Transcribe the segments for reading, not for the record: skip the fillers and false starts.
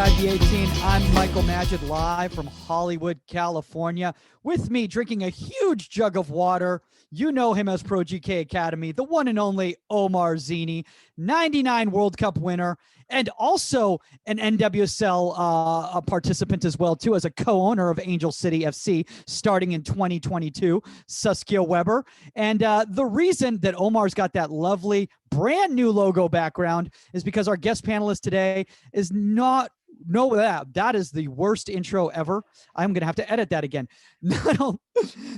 I18. I'm Michael Magid, live from Hollywood, California. With me, drinking a huge jug of water. You know him as Pro GK Academy, the one and only Omar Zini, 99 World Cup winner, and also an NWSL a participant as well, too, as a co-owner of Angel City FC starting in 2022, Saskia Weber. And the reason that Omar's got that lovely brand new logo background is because our guest panelist today is not that is the worst intro ever. I'm gonna have to edit that again. No,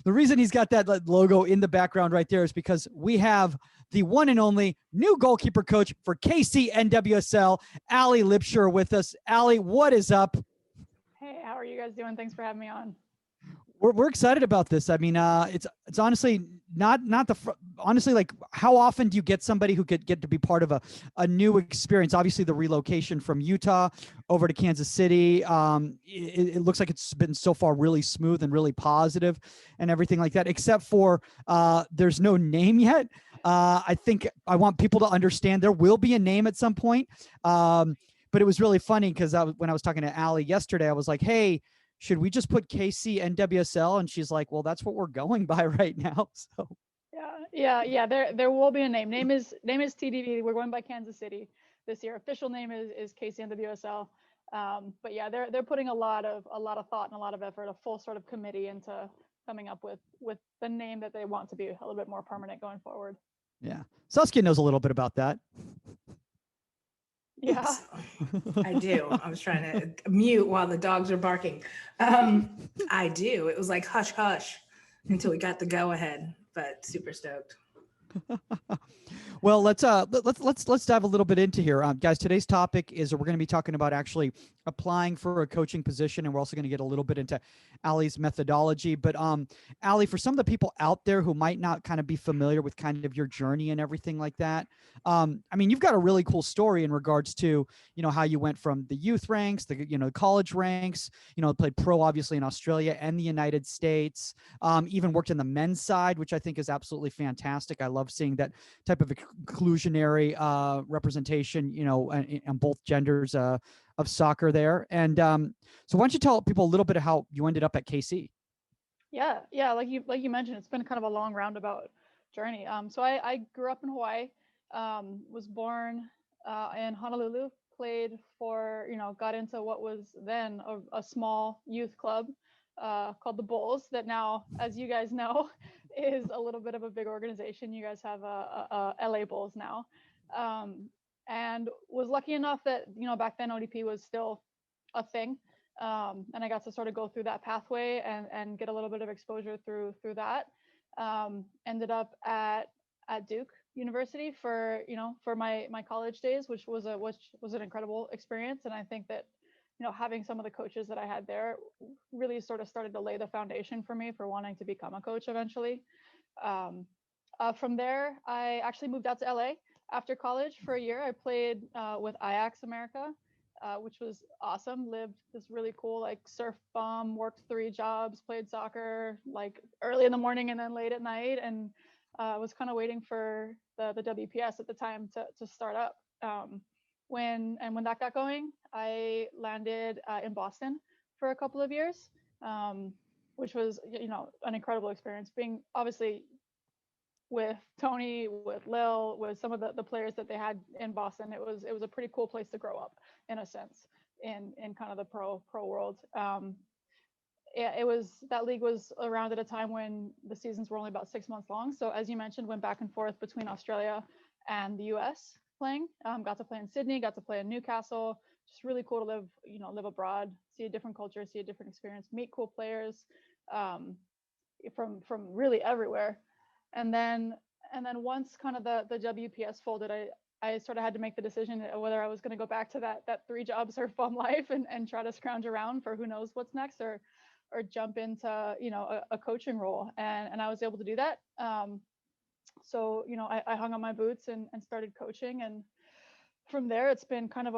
the reason he's got that logo in the background right there is because we have the one and only new goalkeeper coach for KC NWSL, Alli Lipsher, with us. Alli, what is up? Hey, how are you guys doing? Thanks for having me on. We're excited about this. I mean, it's honestly honestly, like, how often do you get somebody who could get to be part of a new experience? Obviously, the relocation from Utah over to Kansas City, it looks like it's been so far really smooth and really positive and everything like that, except for there's no name yet. I think I want people to understand there will be a name at some point. But it was really funny because when I was talking to Alli yesterday, I was like, hey, should we just put KC NWSL? And she's like, well, that's what we're going by right now. So yeah. There will be a name. Name is TDD. We're going by Kansas City this year. Official name is KC NWSL. But yeah, they're putting a lot of thought and a lot of effort, a full sort of committee into coming up with the name that they want to be a little bit more permanent going forward. Yeah, Saskia knows a little bit about that. Yeah, I do. I was trying to mute while the dogs were barking. I do. It was like hush hush until we got the go ahead, but super stoked. Well, let's dive a little bit into here, guys. Today's topic is we're going to be talking about actually applying for a coaching position, and we're also going to get a little bit into Alli's methodology. But Alli, for some of the people out there who might not kind of be familiar with kind of your journey and everything like that, I mean, you've got a really cool story in regards to how you went from the youth ranks, the college ranks, played pro obviously in Australia and the United States, even worked in the men's side, which I think is absolutely fantastic. I love seeing that type of inclusionary representation, on both genders of soccer there. And so why don't you tell people a little bit of how you ended up at KC? Yeah. Like you mentioned, it's been kind of a long roundabout journey. So I grew up in Hawaii, was born in Honolulu, played for, got into what was then a small youth club called the Bulls, that now, as you guys know, is a little bit of a big organization. You guys have a LA Bulls now, and was lucky enough that back then ODP was still a thing, and I got to sort of go through that pathway and get a little bit of exposure through that. Ended up at Duke University for my college days, which was an incredible experience, and I think that having some of the coaches that I had there really sort of started to lay the foundation for me for wanting to become a coach eventually. From there, I actually moved out to LA after college for a year. I played with Ajax America, which was awesome. Lived this really cool, like, surf bomb, worked 3 jobs, played soccer like early in the morning and then late at night, and was kind of waiting for the WPS at the time to start up. When that got going, I landed in Boston for a couple of years, which was an incredible experience. Being obviously with Tony, with Lil, with some of the players that they had in Boston, it was a pretty cool place to grow up in a sense in kind of the pro world. It was, that league was around at a time when the seasons were only about 6 months long. So as you mentioned, went back and forth between Australia and the US playing. Got to play in Sydney, got to play in Newcastle. Just really cool to live abroad, see a different culture, see a different experience, meet cool players from really everywhere. And then once kind of the WPS folded, I sort of had to make the decision whether I was going to go back to that 3-job surf bomb life and try to scrounge around for who knows what's next, or jump into a coaching role, and I was able to do that. So I hung on my boots and started coaching, and from there it's been kind of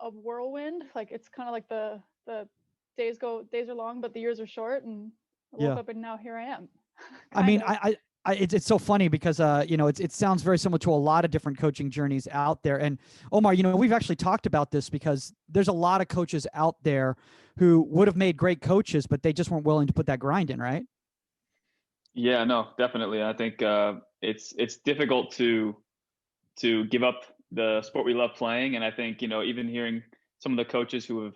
a whirlwind. Like, it's kind of like the days are long but the years are short, and I woke up and now here I am. I mean, It's so funny because it sounds very similar to a lot of different coaching journeys out there. And Omar, we've actually talked about this because there's a lot of coaches out there who would have made great coaches, but they just weren't willing to put that grind in, right? Yeah, no, definitely. I think it's difficult to give up the sport we love playing, and I think even hearing some of the coaches who have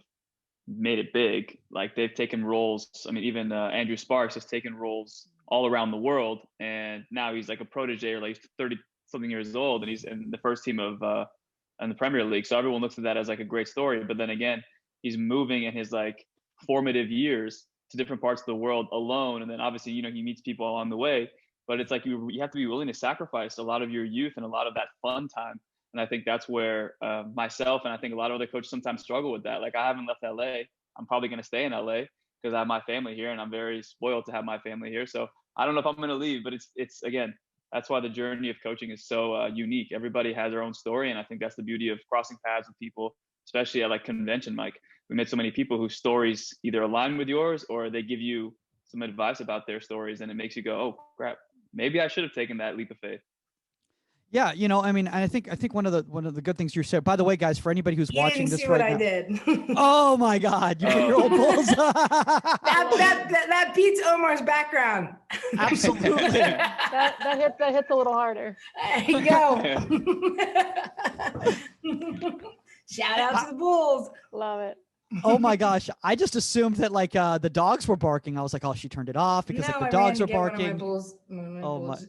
made it big, like they've taken roles. I mean, even Andrew Sparks has taken roles all around the world, and now he's like a protege, or like 30 something years old, and he's in the first team of in the Premier League. So everyone looks at that as like a great story. But then again, he's moving in his like formative years to different parts of the world alone, and then obviously he meets people along the way. But it's like you have to be willing to sacrifice a lot of your youth and a lot of that fun time. And I think that's where myself and I think a lot of other coaches sometimes struggle with that. Like, I haven't left LA. I'm probably going to stay in LA because I have my family here, and I'm very spoiled to have my family here. So I don't know if I'm going to leave, but it's again, that's why the journey of coaching is so unique. Everybody has their own story, and I think that's the beauty of crossing paths with people, especially at like convention, Mike. We met so many people whose stories either align with yours or they give you some advice about their stories, and it makes you go, oh crap, maybe I should have taken that leap of faith. Yeah, I mean, I think one of the good things you said. By the way, guys, for anybody who's You watching didn't this see right what I now, did. oh my God, you put your old balls. that beats Omar's background. Absolutely. that hits a little harder. There you go. Shout out to the Bulls. Love it. Oh my gosh, I just assumed that like the dogs were barking. I was like, oh, she turned it off because No, like the I dogs ran are to get one of my barking. Bulls- one of my Oh Bulls.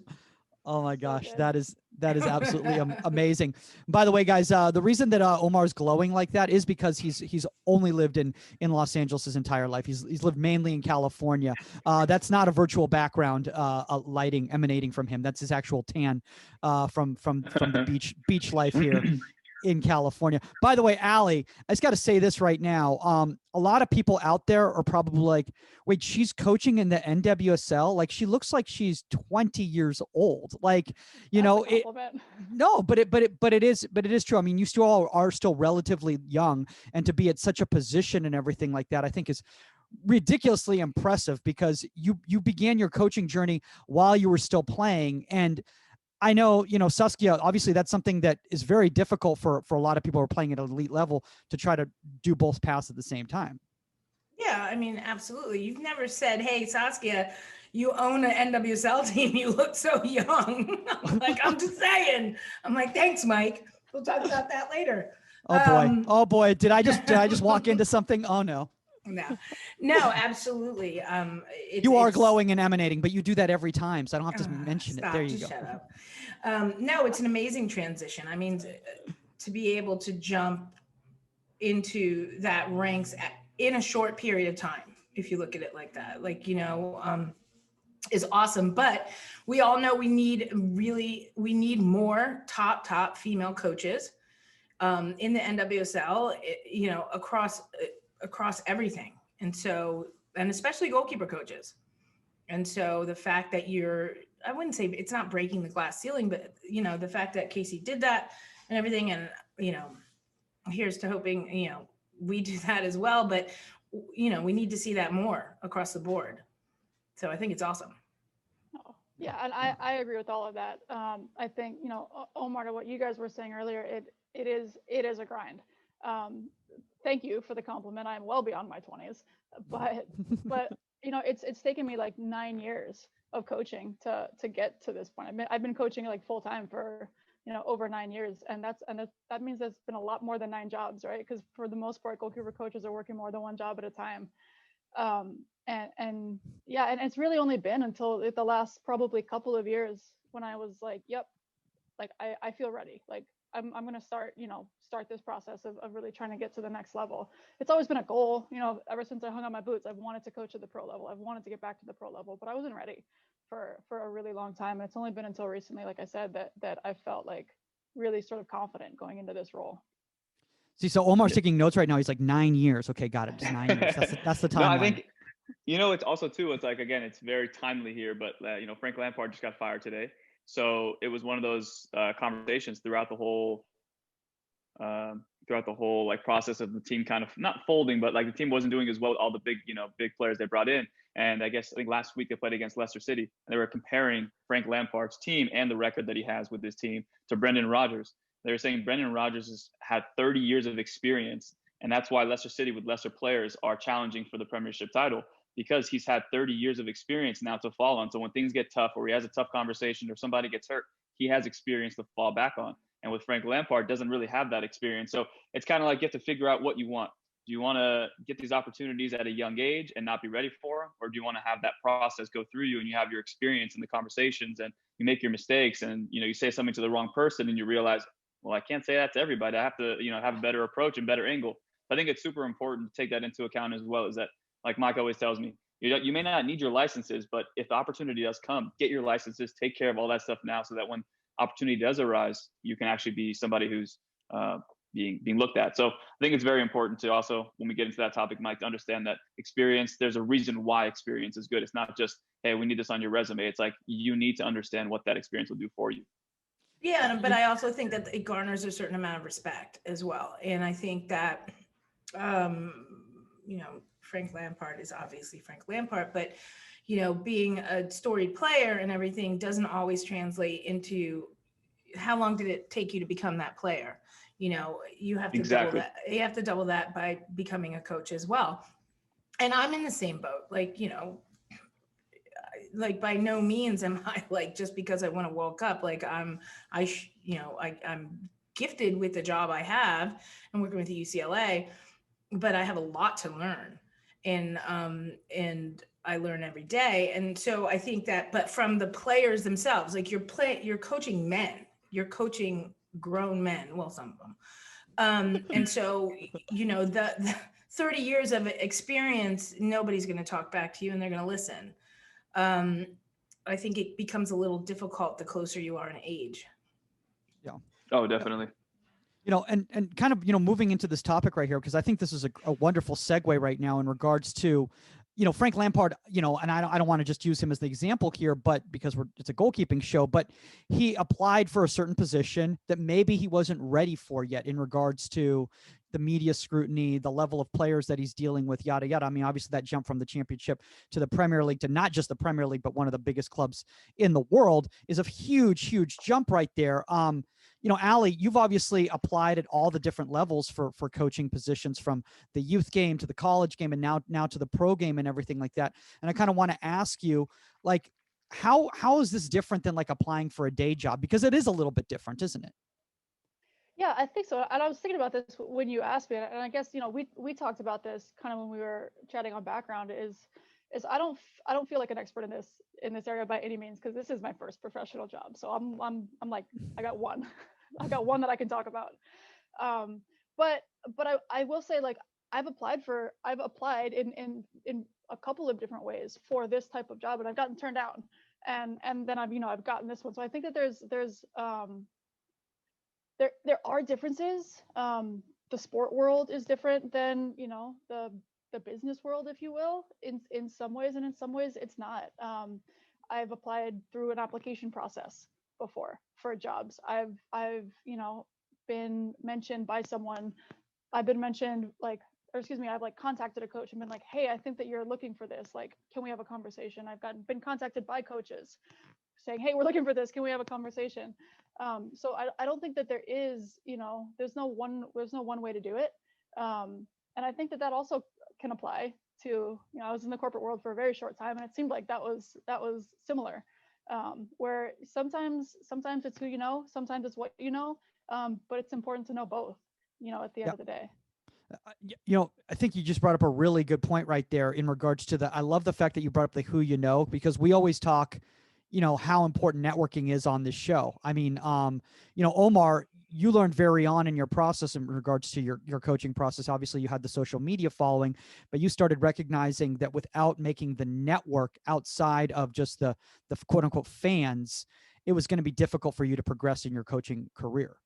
Oh my gosh, good. that is absolutely amazing. By the way, guys, the reason that Omar's glowing like that is because he's only lived in Los Angeles his entire life. He's lived mainly in California. That's not a virtual background lighting emanating from him. That's his actual tan from the beach life here in California. By the way, Alli, I just got to say this right now. A lot of people out there are probably like, wait, she's coaching in the NWSL? Like, she looks like she's 20 years old. Like, no, but it is true. I mean, you still are still relatively young, and to be at such a position and everything like that, I think is ridiculously impressive because you began your coaching journey while you were still playing. And I know, Saskia, obviously that's something that is very difficult for a lot of people who are playing at an elite level to try to do both paths at the same time. Yeah, I mean, absolutely. You've never said, hey, Saskia, you own an NWSL team. You look so young. I'm like, I'm just saying. I'm like, thanks, Mike. We'll talk about that later. Oh boy. Did I just walk into something? Oh no. No, absolutely. You are glowing and emanating, but you do that every time, so I don't have to mention it. There you go. Shut up. No, it's an amazing transition. I mean, to be able to jump into that ranks in a short period of time, if you look at it like that, is awesome. But we all know we need more top female coaches in the NWSL, across everything. And especially goalkeeper coaches. And so the fact that I wouldn't say it's not breaking the glass ceiling, but the fact that Casey did that and everything, and here's to hoping we do that as well. But we need to see that more across the board. So I think it's awesome. Oh, yeah, and I agree with all of that. I think Omar, to what you guys were saying earlier, it is a grind. Thank you for the compliment. I'm well beyond my 20s, but it's taken me like 9 years of coaching to get to this point. I've been coaching like full time for over 9 years, and that means there's been a lot more than 9 jobs, right? Because for the most part, goalkeeper coaches are working more than one job at a time. And it's really only been until the last probably couple of years when I was like, yep, like I feel ready. Like I'm going to start this process of really trying to get to the next level. It's always been a goal, ever since I hung on my boots. I've wanted to coach at the pro level. I've wanted to get back to the pro level, but I wasn't ready for a really long time. And it's only been until recently, like I said, that I felt like really sort of confident going into this role. See, so Omar's taking notes right now. He's like 9 years. Okay, got it. Just 9 years. That's the timeline. No, I think, it's also too, it's like, again, it's very timely here, but Frank Lampard just got fired today. So it was one of those conversations throughout the whole throughout the whole like process of the team kind of not folding, but like the team wasn't doing as well with all the big, big players they brought in. And I think last week they played against Leicester City, and they were comparing Frank Lampard's team and the record that he has with his team to Brendan Rodgers. They were saying Brendan Rodgers has had 30 years of experience, and that's why Leicester City with lesser players are challenging for the Premiership title, because he's had 30 years of experience now to fall on. So when things get tough or he has a tough conversation or somebody gets hurt, he has experience to fall back on. And with Frank Lampard, doesn't really have that experience. So it's kind of like you have to figure out what you want. Do you want to get these opportunities at a young age and not be ready for them? Or do you want to have that process go through you and you have your experience in the conversations and you make your mistakes and, you say something to the wrong person and you realize, well, I can't say that to everybody. I have to, have a better approach and better angle. I think it's super important to take that into account as well, is that, like Mike always tells me, you may not need your licenses, but if the opportunity does come, get your licenses, take care of all that stuff now so that when opportunity does arise, you can actually be somebody who's being looked at. So I think it's very important to also, when we get into that topic, Mike, to understand that experience, there's a reason why experience is good. It's not just, hey, we need this on your resume. It's like, you need to understand what that experience will do for you. Yeah, but I also think that it garners a certain amount of respect as well. And I think that, Frank Lampard is obviously Frank Lampard, but, being a storied player and everything doesn't always translate into how long did it take you to become that player? You have to Exactly. double that. You have to double that by becoming a coach as well. And I'm in the same boat. Like by no means am I like, just because I won a World Cup, like I'm gifted with the job I have and working with the UCLA, but I have a lot to learn, and I learn every day. And so I think that, but from the players themselves, like you're coaching men, you're coaching grown men, well, some of them. And so, the 30 years of experience, nobody's going to talk back to you and they're going to listen. I think it becomes a little difficult the closer you are in age. Yeah. Oh, definitely. And kind of, moving into this topic right here, because I think this is a wonderful segue right now in regards to, Frank Lampard, and I don't want to just use him as the example here, but because it's a goalkeeping show, but he applied for a certain position that maybe he wasn't ready for yet in regards to the media scrutiny, the level of players that he's dealing with, yada, yada. I mean, obviously that jump from the Championship to the Premier League, to not just the Premier League, but one of the biggest clubs in the world, is a huge, huge jump right there. Alli, you've obviously applied at all the different levels for coaching positions, from the youth game to the college game and now to the pro game and everything like that. And I kind of want to ask you, like, how is this different than like applying for a day job? Because it is a little bit different, isn't it? Yeah, I think so. And I was thinking about this when you asked me, and I guess, we talked about this kind of when we were chatting on background, is I don't feel like an expert in this area by any means, because this is my first professional job. So I'm like, I got one. I got one that I can talk about. But I will say, like, I've applied in a couple of different ways for this type of job, and I've gotten turned down. And then I've gotten this one. So I think that there are differences. The sport world is different than, the business world, if you will, in some ways, and in some ways it's not. I've applied through an application process before for jobs. I've been mentioned by someone. I've like contacted a coach and been like, hey, I think that you're looking for this. Like, can we have a conversation? I've been contacted by coaches saying, hey, we're looking for this. Can we have a conversation? So I don't think that there is, there's no one way to do it. And I think that also can apply to, I was in the corporate world for a very short time, and it seemed like that was similar, where sometimes it's who you know, sometimes it's what you know, but it's important to know both, at the end of the day. I think you just brought up a really good point right there in regards to I love the fact that you brought up the who you know, because we always talk, how important networking is on this show. I mean, Omar, you learned very on in your process in regards to your coaching process. Obviously, you had the social media following, but you started recognizing that without making the network outside of just the quote unquote fans, it was going to be difficult for you to progress in your coaching career.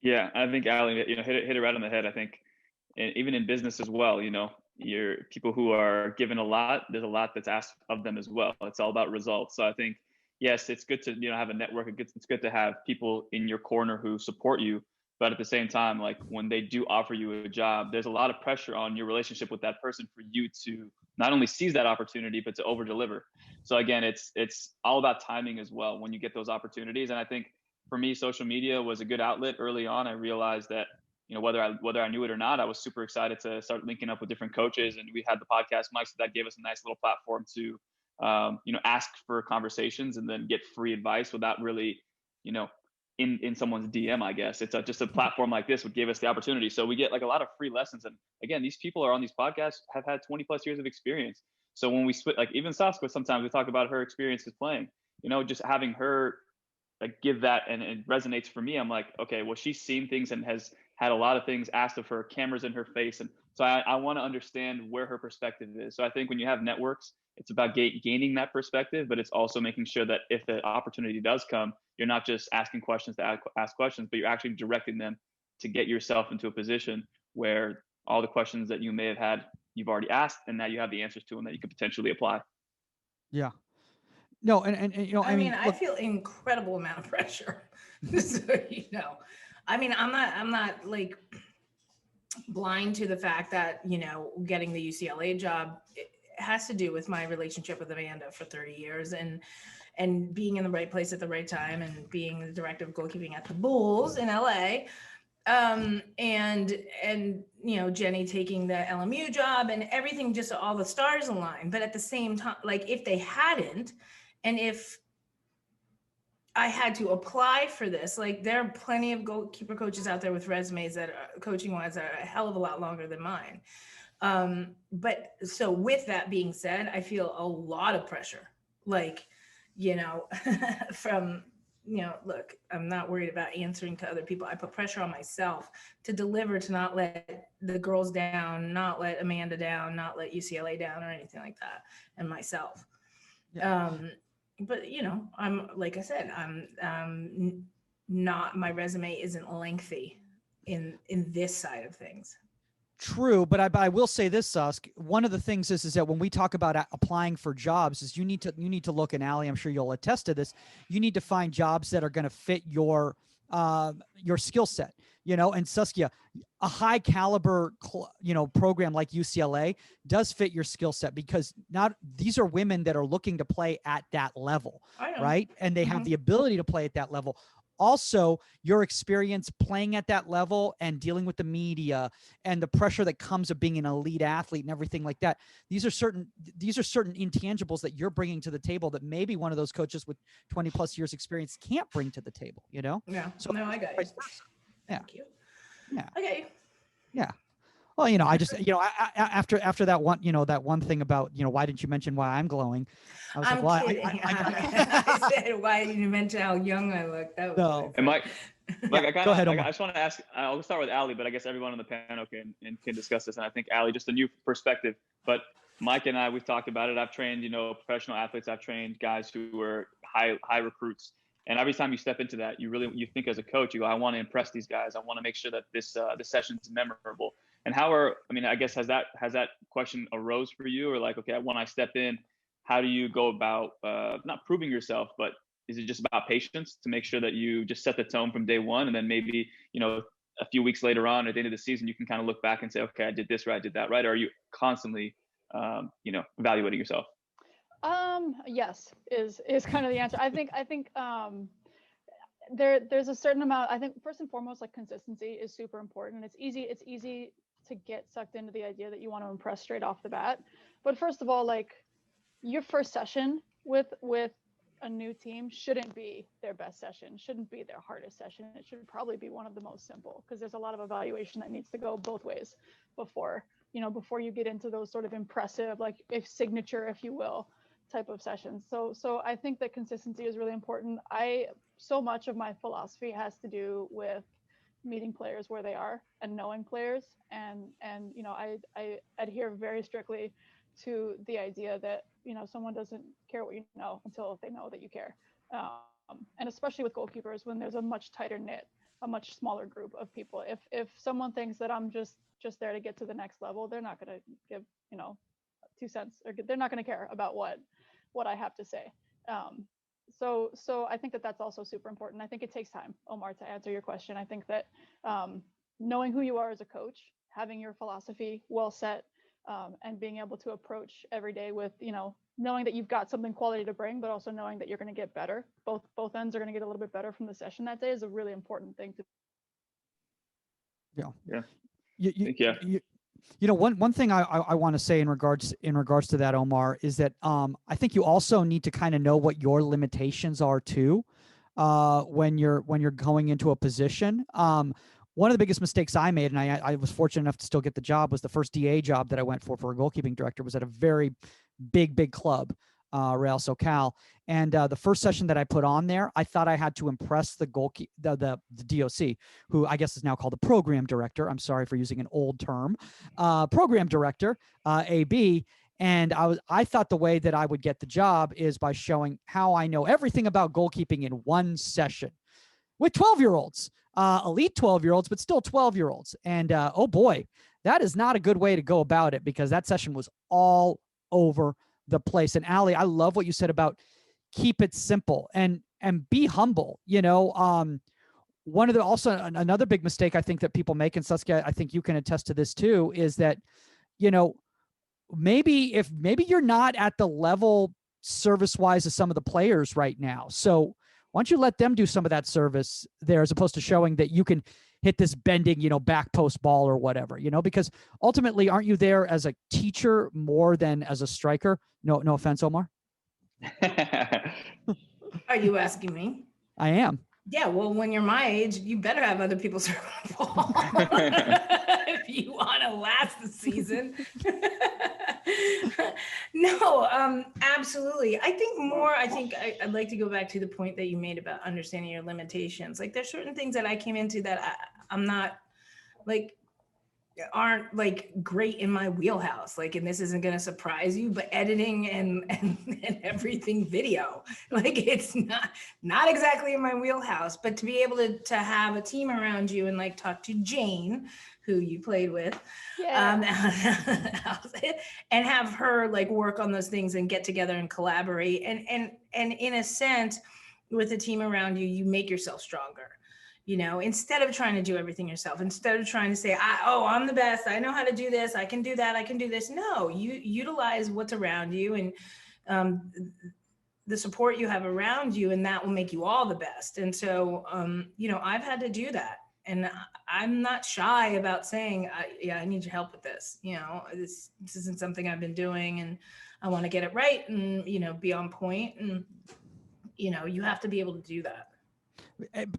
Yeah, I think Alli, hit it right on the head. I think, and even in business as well, you're people who are given a lot. There's a lot that's asked of them as well. It's all about results. So I think, yes, it's good to have a network. It's good to have people in your corner who support you. But at the same time, like when they do offer you a job, there's a lot of pressure on your relationship with that person for you to not only seize that opportunity, but to over deliver. So again, it's all about timing as well when you get those opportunities. And I think for me, social media was a good outlet early on. I realized that, whether I knew it or not, I was super excited to start linking up with different coaches, and we had the podcast mic, so that gave us a nice little platform to, ask for conversations and then get free advice without really, in someone's DM, I guess. It's just a platform like this would give us the opportunity. So we get like a lot of free lessons. And again, these people are on these podcasts have had 20 plus years of experience. So when we split, like even Saskia, sometimes we talk about her experiences playing, just having her like give that, and it resonates for me. I'm like, okay, well, she's seen things and has had a lot of things asked of her, cameras in her face. And so I want to understand where her perspective is. So I think when you have networks, it's about gaining that perspective, but it's also making sure that if the opportunity does come, you're not just asking questions to ask questions, but you're actually directing them to get yourself into a position where all the questions that you may have had, you've already asked, and now you have the answers to them that you could potentially apply. Yeah. No, and I mean, I feel incredible amount of pressure. So, I'm not like blind to the fact that, getting the UCLA job has to do with my relationship with Amanda for 30 years and being in the right place at the right time and being the director of goalkeeping at the Bulls in LA. And Jenny taking the LMU job, and everything, just all the stars align. But at the same time, like if they hadn't, and if I had to apply for this, like there are plenty of goalkeeper coaches out there with resumes that are, coaching wise, are a hell of a lot longer than mine. But so with that being said, I feel a lot of pressure, like, from, look, I'm not worried about answering to other people. I put pressure on myself to deliver, to not let the girls down, not let Amanda down, not let UCLA down or anything like that, and myself. Yeah. But I'm, like I said, I'm not, my resume isn't lengthy in this side of things. True, but I will say this, Susk. One of the things is that when we talk about applying for jobs, is you need to look, and Alli, I'm sure you'll attest to this. You need to find jobs that are going to fit your skill set. And Saskia, a high caliber program like UCLA does fit your skill set, because these are women that are looking to play at that level, right? And they have the ability to play at that level. Also, your experience playing at that level and dealing with the media and the pressure that comes of being an elite athlete and everything like that. These are certain intangibles that you're bringing to the table that maybe one of those coaches with 20 plus years experience can't bring to the table, Yeah. So no, I got it. Yeah. Thank you. Yeah. Okay. Yeah. Well, I just, after that one, that one thing about, why didn't you mention why I'm glowing? I was I'm like, kidding. I said, why didn't you mention how young I look? That was No. And Mike, go ahead, Omar. I just want to ask, I'll start with Alli, but I guess everyone on the panel can discuss this. And I think Alli, just a new perspective, but Mike and I, we've talked about it. I've trained, professional athletes. I've trained guys who were high recruits. And every time you step into that, you think as a coach, you go, I want to impress these guys. I want to make sure that this session's memorable. And I guess, has that question arose for you, or like, okay, when I step in, how do you go about not proving yourself, but is it just about patience to make sure that you just set the tone from day one, and then maybe, a few weeks later on at the end of the season, you can kind of look back and say, okay, I did this right, I did that right? Or are you constantly, evaluating yourself? Yes, is kind of the answer. I think there's a certain amount. I think first and foremost, like, consistency is super important. It's easy to get sucked into the idea that you want to impress straight off the bat. But first of all, like, your first session with a new team shouldn't be their best session, shouldn't be their hardest session. It should probably be one of the most simple, because there's a lot of evaluation that needs to go both ways before you get into those sort of impressive, like, signature, if you will, type of sessions. So I think that consistency is really important. So much of my philosophy has to do with meeting players where they are and knowing players, and I adhere very strictly to the idea that someone doesn't care what you know until they know that you care, and especially with goalkeepers, when there's a much tighter knit, a much smaller group of people. If someone thinks that I'm just there to get to the next level, they're not going to give 2 cents, or they're not going to care about what I have to say. So I think that that's also super important. I think it takes time, Omar, to answer your question. I think that knowing who you are as a coach, having your philosophy well set, and being able to approach every day with, knowing that you've got something quality to bring, but also knowing that you're going to get better. Both ends are going to get a little bit better from the session that day is a really important thing to. Yeah. Yeah. One thing I want to say in regards to that, Omar, is that I think you also need to kind of know what your limitations are too, when you're going into a position. One of the biggest mistakes I made, and I was fortunate enough to still get the job, was the first DA job that I went for a goalkeeping director was at a very big club, Real SoCal. And the first session that I put on there, I thought I had to impress the DOC, who I guess is now called the program director. I'm sorry for using an old term, program director, AB. And I thought the way that I would get the job is by showing how I know everything about goalkeeping in one session with 12-year-olds, elite 12-year-olds, but still 12-year-olds. And oh boy, that is not a good way to go about it, because that session was all over the place. And Alli, I love what you said about keep it simple and be humble. One of the also another big mistake I think that people make, and Saskia, I think you can attest to this too, is that maybe you're not at the level service-wise as some of the players right now. So why don't you let them do some of that service there, as opposed to showing that you can hit this bending, back post ball or whatever, because ultimately, aren't you there as a teacher more than as a striker? No offense, Omar. Are you asking me? I am. Yeah, well, when you're my age, you better have other people serve the ball if you want to last the season. No, absolutely. I'd like to go back to the point that you made about understanding your limitations. Like, there's certain things that I came into that I'm not aren't great in my wheelhouse. And this isn't going to surprise you, but editing and everything video, it's not exactly in my wheelhouse. But to be able to have a team around you and talk to Jane, who you played with, and have her work on those things and get together and collaborate, and in a sense, with a team around you, you make yourself stronger. Instead of trying to do everything yourself, instead of trying to say, I'm the best, I know how to do this, I can do that, I can do this. No, you utilize what's around you and the support you have around you, and that will make you all the best. And so, I've had to do that. And I'm not shy about saying, I need your help with this. This isn't something I've been doing, and I want to get it right and, be on point. And, you have to be able to do that.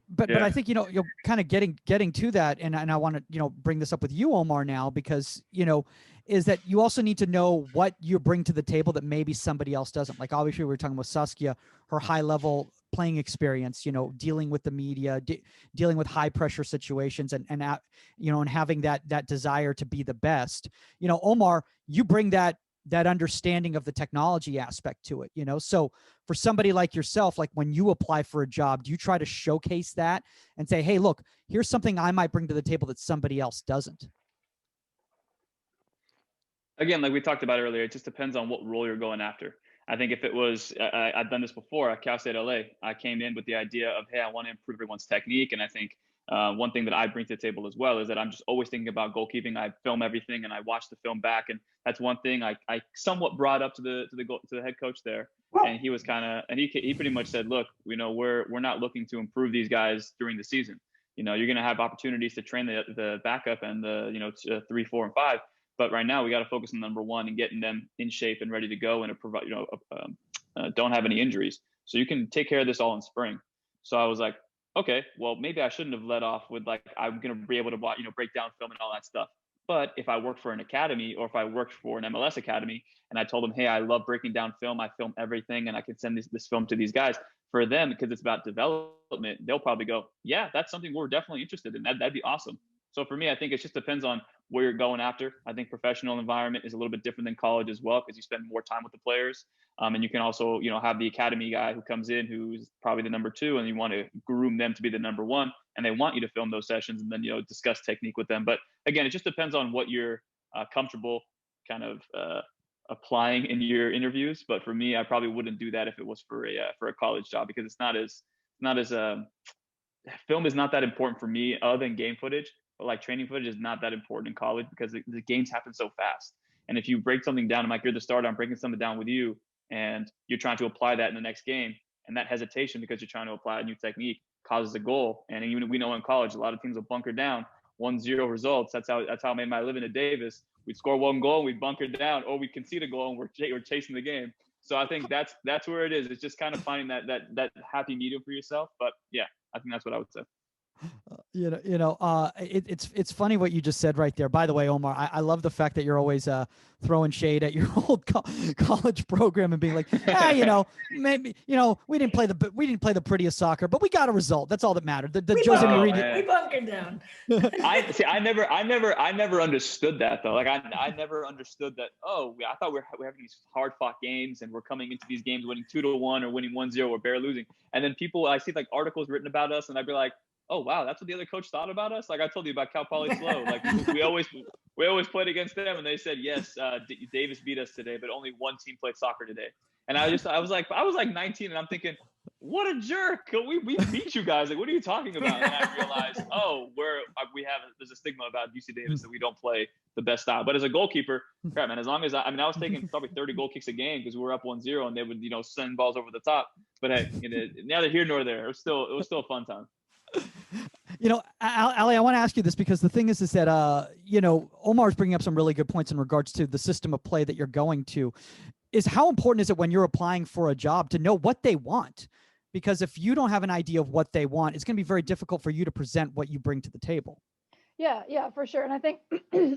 But I think you're kind of getting to that, and I want to bring this up with you, Omar, now, because is that you also need to know what you bring to the table that maybe somebody else doesn't. Like, obviously, we were talking with Saskia, her high level playing experience, dealing with the media, dealing with high pressure situations, and having that desire to be the best. Omar, you bring that understanding of the technology aspect to it, so for somebody like yourself, when you apply for a job, do you try to showcase that and say, hey, look, here's something I might bring to the table that somebody else doesn't? Again, like we talked about earlier, it just depends on what role you're going after. I think if it was, I've done this before at Cal State LA, I came in with the idea of, hey, I want to improve everyone's technique. And I think one thing that I bring to the table as well is that I'm just always thinking about goalkeeping. I film everything and I watch the film back. And that's one thing I somewhat brought up to the head coach there. And he was he pretty much said, look, we're not looking to improve these guys during the season. You're going to have opportunities to train the backup and the 3, 4, and 5. But right now we got to focus on number one and getting them in shape and ready to go and don't have any injuries. So you can take care of this all in spring. So I was like, okay, well, maybe I shouldn't have led off with I'm going to be able to break down film and all that stuff. But if I worked for an academy, or if I worked for an MLS academy and I told them, hey, I love breaking down film, I film everything, and I can send this film to these guys, for them, because it's about development, they'll probably go, yeah, that's something we're definitely interested in. That'd be awesome. So for me, I think it just depends on where you're going after. I think professional environment is a little bit different than college as well, because you spend more time with the players. And you can also, have the academy guy who comes in, who's probably the number 2, and you want to groom them to be the number 1, and they want you to film those sessions and then, discuss technique with them. But again, it just depends on what you're comfortable kind of applying in your interviews. But for me, I probably wouldn't do that if it was for a college job, because it's not as film is not that important for me other than game footage. But like training footage is not that important in college because the games happen so fast. And if you break something down, I'm like, you're the starter, I'm breaking something down with you, and you're trying to apply that in the next game, and that hesitation because you're trying to apply a new technique causes a goal. And even we know in college, a lot of teams will bunker down 1-0 results. That's how I made my living at Davis. We'd score one goal, we'd bunker down, or we'd concede a goal, and we're chasing the game. So I think that's where it is. It's just kind of finding that happy medium for yourself. But yeah, I think that's what I would say. It's funny what you just said right there. By the way, Omar, I love the fact that you're always throwing shade at your old college program and being like, maybe we didn't play the prettiest soccer, but we got a result. That's all that mattered. The Jose Mourinho. We bunkered down. I never understood that though. Like I never understood that. Oh, I thought we're having these hard fought games and we're coming into these games winning 2-1 or winning 1-0 or barely losing. And then I see like articles written about us, and I'd be like, oh wow, that's what the other coach thought about us. Like I told you about Cal Poly Slow. Like we always played against them, and they said yes, Davis beat us today, but only one team played soccer today. And I was like 19, and I'm thinking, what a jerk. We beat you guys. Like what are you talking about? And I realized, there's a stigma about UC Davis that we don't play the best style. But as a goalkeeper, crap man, as long as I was taking probably 30 goal kicks a game because we were up 1-0 and they would send balls over the top. But hey, neither here nor there. It was still a fun time. Alli, I want to ask you this because the thing is that, Omar's bringing up some really good points in regards to the system of play that you're going to. Is how important is it when you're applying for a job to know what they want? Because if you don't have an idea of what they want, it's going to be very difficult for you to present what you bring to the table. Yeah, for sure. And I think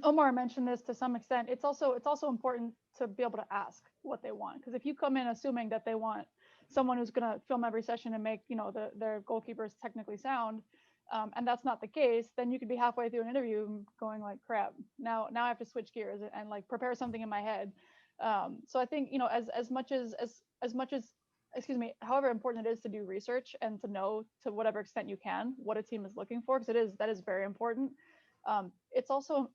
Omar mentioned this to some extent. It's also important to be able to ask what they want. Because if you come in assuming that they want someone who's going to film every session and make, their goalkeepers technically sound, and that's not the case, then you could be halfway through an interview going like, crap, now I have to switch gears and like prepare something in my head. So I think, as much as, however important it is to do research and to know to whatever extent you can what a team is looking for, because that is very important. It's also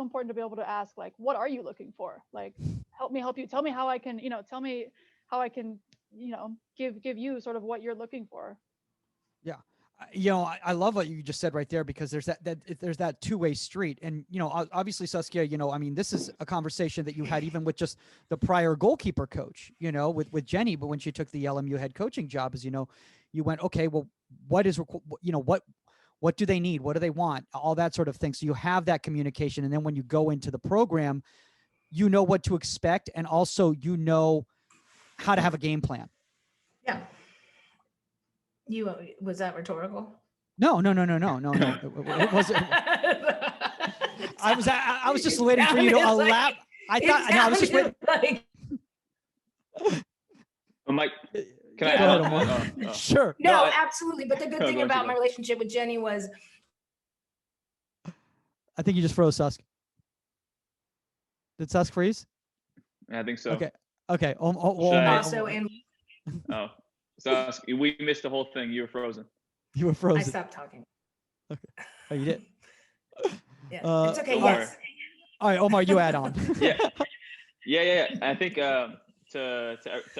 important to be able to ask, like, what are you looking for? Like, help you. Tell me how I can, give you sort of what you're looking for. Yeah. I love what you just said right there, because there's that two-way street. And, obviously Saskia, this is a conversation that you had even with just the prior goalkeeper coach, with Jenny, but when she took the LMU head coaching job, is, you went, okay, well, what do they need? What do they want? All that sort of thing. So you have that communication. And then when you go into the program, you know what to expect. And also, how to have a game plan. Yeah. Was that rhetorical? No. It wasn't. I was just waiting for you to allow. I was just waiting. Mike, can I add on? Sure. No, absolutely. But the good thing about my relationship with Jenny was, I think you just froze, Susk. Did Susk freeze? I think so. Okay. So we missed the whole thing. You were frozen. You were frozen. I stopped talking. Okay. Oh, you did? Yeah. It's okay. Omar. Yes. All right, Omar, you add on. Yeah. I think to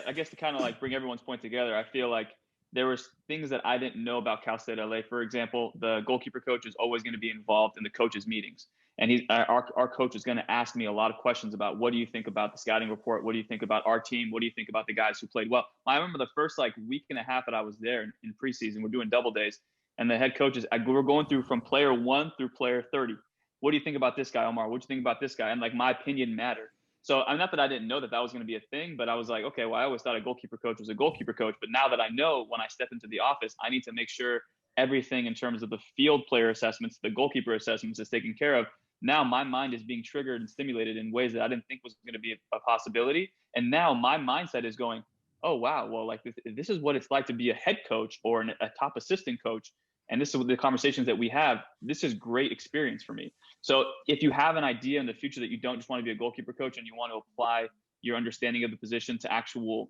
I guess to kind of like bring everyone's point together, I feel like there was things that I didn't know about Cal State LA. For example, the goalkeeper coach is always going to be involved in the coaches' meetings. And our coach is going to ask me a lot of questions about, what do you think about the scouting report? What do you think about our team? What do you think about the guys who played well? I remember the first week and a half that I was there in preseason, we're doing double days. And the head coaches, we're going through from player 1 through player 30. What do you think about this guy, Omar? What do you think about this guy? And my opinion mattered. So I'm not that I didn't know that was going to be a thing, but I was like, okay, well, I always thought a goalkeeper coach was a goalkeeper coach. But now that I know, when I step into the office, I need to make sure everything in terms of the field player assessments, the goalkeeper assessments is taken care of. Now my mind is being triggered and stimulated in ways that I didn't think was going to be a possibility. And now my mindset is going, oh, wow, well, this is what it's like to be a head coach or a top assistant coach. And this is the conversations that we have. This is great experience for me. So if you have an idea in the future that you don't just want to be a goalkeeper coach and you want to apply your understanding of the position to actual,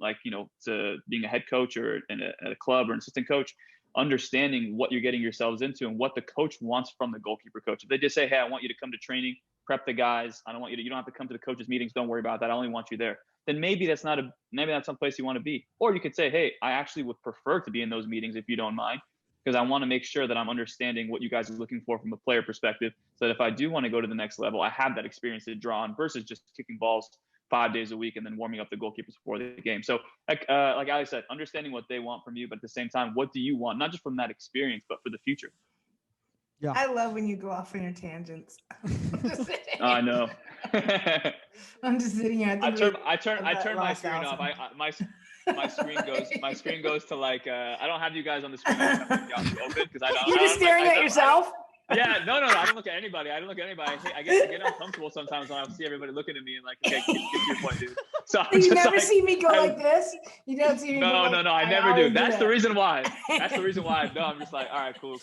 to being a head coach or in a club or an assistant coach, understanding what you're getting yourselves into and what the coach wants from the goalkeeper coach. If they just say, hey, I want you to come to training prep the guys. I don't want you to, you don't have to come to the coaches meetings. Don't worry about that. I only want you there. Then maybe that's some place you want to be. Or you could say, hey, I actually would prefer to be in those meetings if you don't mind, because I want to make sure that I'm understanding what you guys are looking for from a player perspective, so that if I do want to go to the next level, I have that experience to draw on versus just kicking balls 5 days a week and then warming up the goalkeepers before the game. So like Ali said, understanding what they want from you, but at the same time, what do you want? Not just from that experience, but for the future. Yeah. I love when you go off on your tangents. I know. I'm just sitting here. I turn my screen off. My screen goes to like I don't have you guys on the screen. I have you open because I don't. You're just staring at yourself. Yeah, no. I don't look at anybody. I get uncomfortable sometimes when I see everybody looking at me and like, okay, get to your point, dude. So you never see me go like this. You don't see me. No, I never do. That's the reason why. No, I'm just like, all right, cool.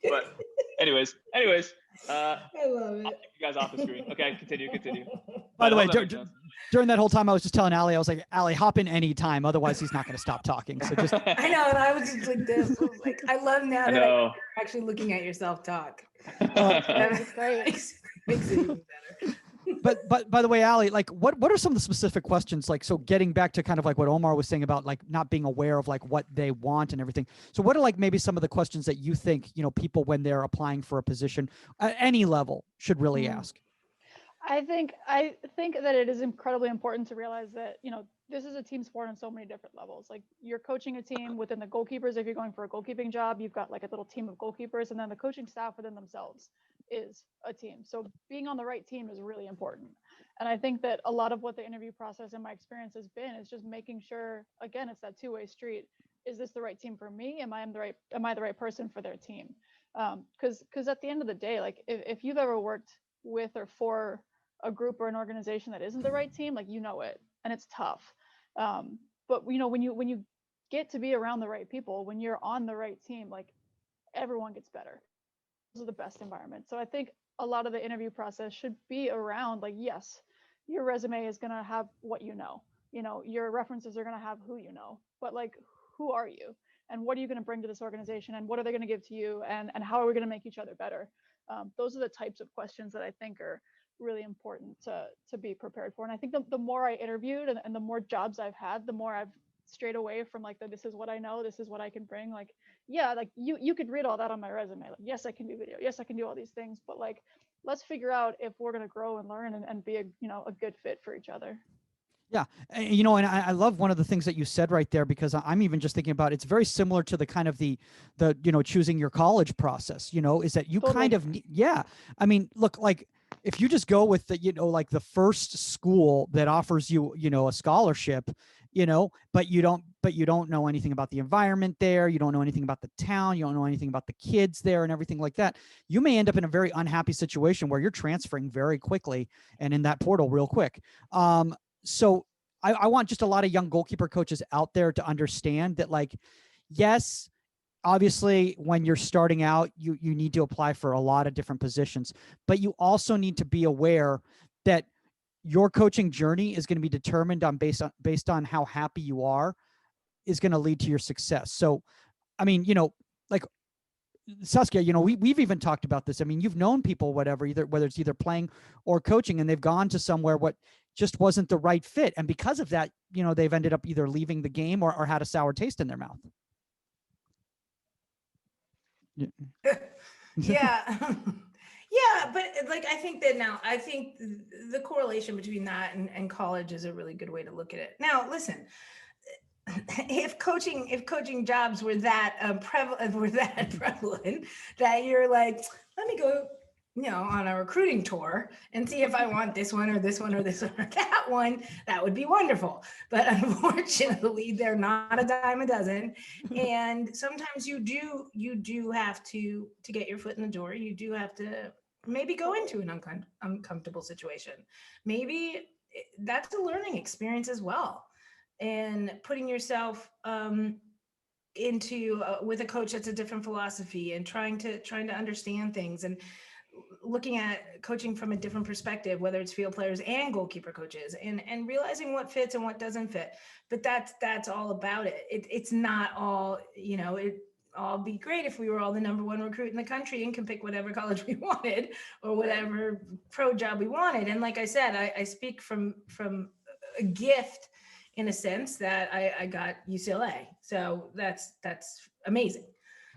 But anyways, I love it. I'll keep you guys off the screen. Okay, continue. By the way, during that whole time, I was just telling Alli, I was like, Alli, hop in any time. Otherwise, he's not going to stop talking. So just. I know. And I was just like this. I was like, I love now that I'm actually looking at yourself talk. That's great. Makes it even better. But by the way, Alli, like what are some of the specific questions? Like, so getting back to kind of like what Omar was saying about like not being aware of like what they want and everything. So what are like maybe some of the questions that you think, people when they're applying for a position at any level should really ask? I think that it is incredibly important to realize that, this is a team sport on so many different levels. Like you're coaching a team within the goalkeepers. If you're going for a goalkeeping job, you've got like a little team of goalkeepers, and then the coaching staff within themselves is a team. So being on the right team is really important. And I think that a lot of what the interview process in my experience has been is just making sure, again, it's that two-way street. Is this the right team for me? Am I the right person for their team? Because at the end of the day, like if you've ever worked with or for a group or an organization that isn't the right team, like it, and it's tough. But when you get to be around the right people, when you're on the right team, like everyone gets better. Those are the best environments. So I think a lot of the interview process should be around like, yes, your resume is going to have what your references are going to have who but like, who are you and what are you going to bring to this organization and what are they going to give to you and how are we going to make each other better? Those are the types of questions that I think are really important to be prepared for. And I think the more I interviewed and the more jobs I've had, the more I've strayed away from like this is what I know, this is what I can bring. Like, yeah, like you could read all that on my resume. Like, yes, I can do video. Yes, I can do all these things. But like, let's figure out if we're going to grow and learn and be a good fit for each other. Yeah. And I love one of the things that you said right there, because I'm even just thinking about, it's very similar to the kind of the choosing your college process, is that you Totally. kind of, yeah. I mean, look, like if you just go with the, like the first school that offers you, a scholarship, but you don't know anything about the environment there. You don't know anything about the town. You don't know anything about the kids there and everything like that. You may end up in a very unhappy situation where you're transferring very quickly and in that portal real quick. So I want just a lot of young goalkeeper coaches out there to understand that, like, yes, obviously when you're starting out, you need to apply for a lot of different positions, but you also need to be aware that your coaching journey is going to be determined based on how happy you are is going to lead to your success. So, I mean, like Saskia, we've even talked about this. I mean, you've known people, whether it's either playing or coaching, and they've gone to somewhere what just wasn't the right fit. And because of that, they've ended up either leaving the game or had a sour taste in their mouth. Yeah. Yeah, but like I think the correlation between that and college is a really good way to look at it. Now, listen, if coaching jobs were that prevalent that you're like, let me go, on a recruiting tour and see if I want this one or this one or this one or that one, that would be wonderful. But unfortunately, they're not a dime a dozen. And sometimes you do have to get your foot in the door. You do have to maybe go into an uncomfortable situation. Maybe that's a learning experience as well. And putting yourself into with a coach that's a different philosophy and trying to understand things and looking at coaching from a different perspective, whether it's field players and goalkeeper coaches, and realizing what fits and what doesn't fit. But that's all about it. It's not all, all be great if we were all the number one recruit in the country and can pick whatever college we wanted or whatever pro job we wanted. And like I said, I speak from a gift in a sense that I got UCLA. So that's amazing.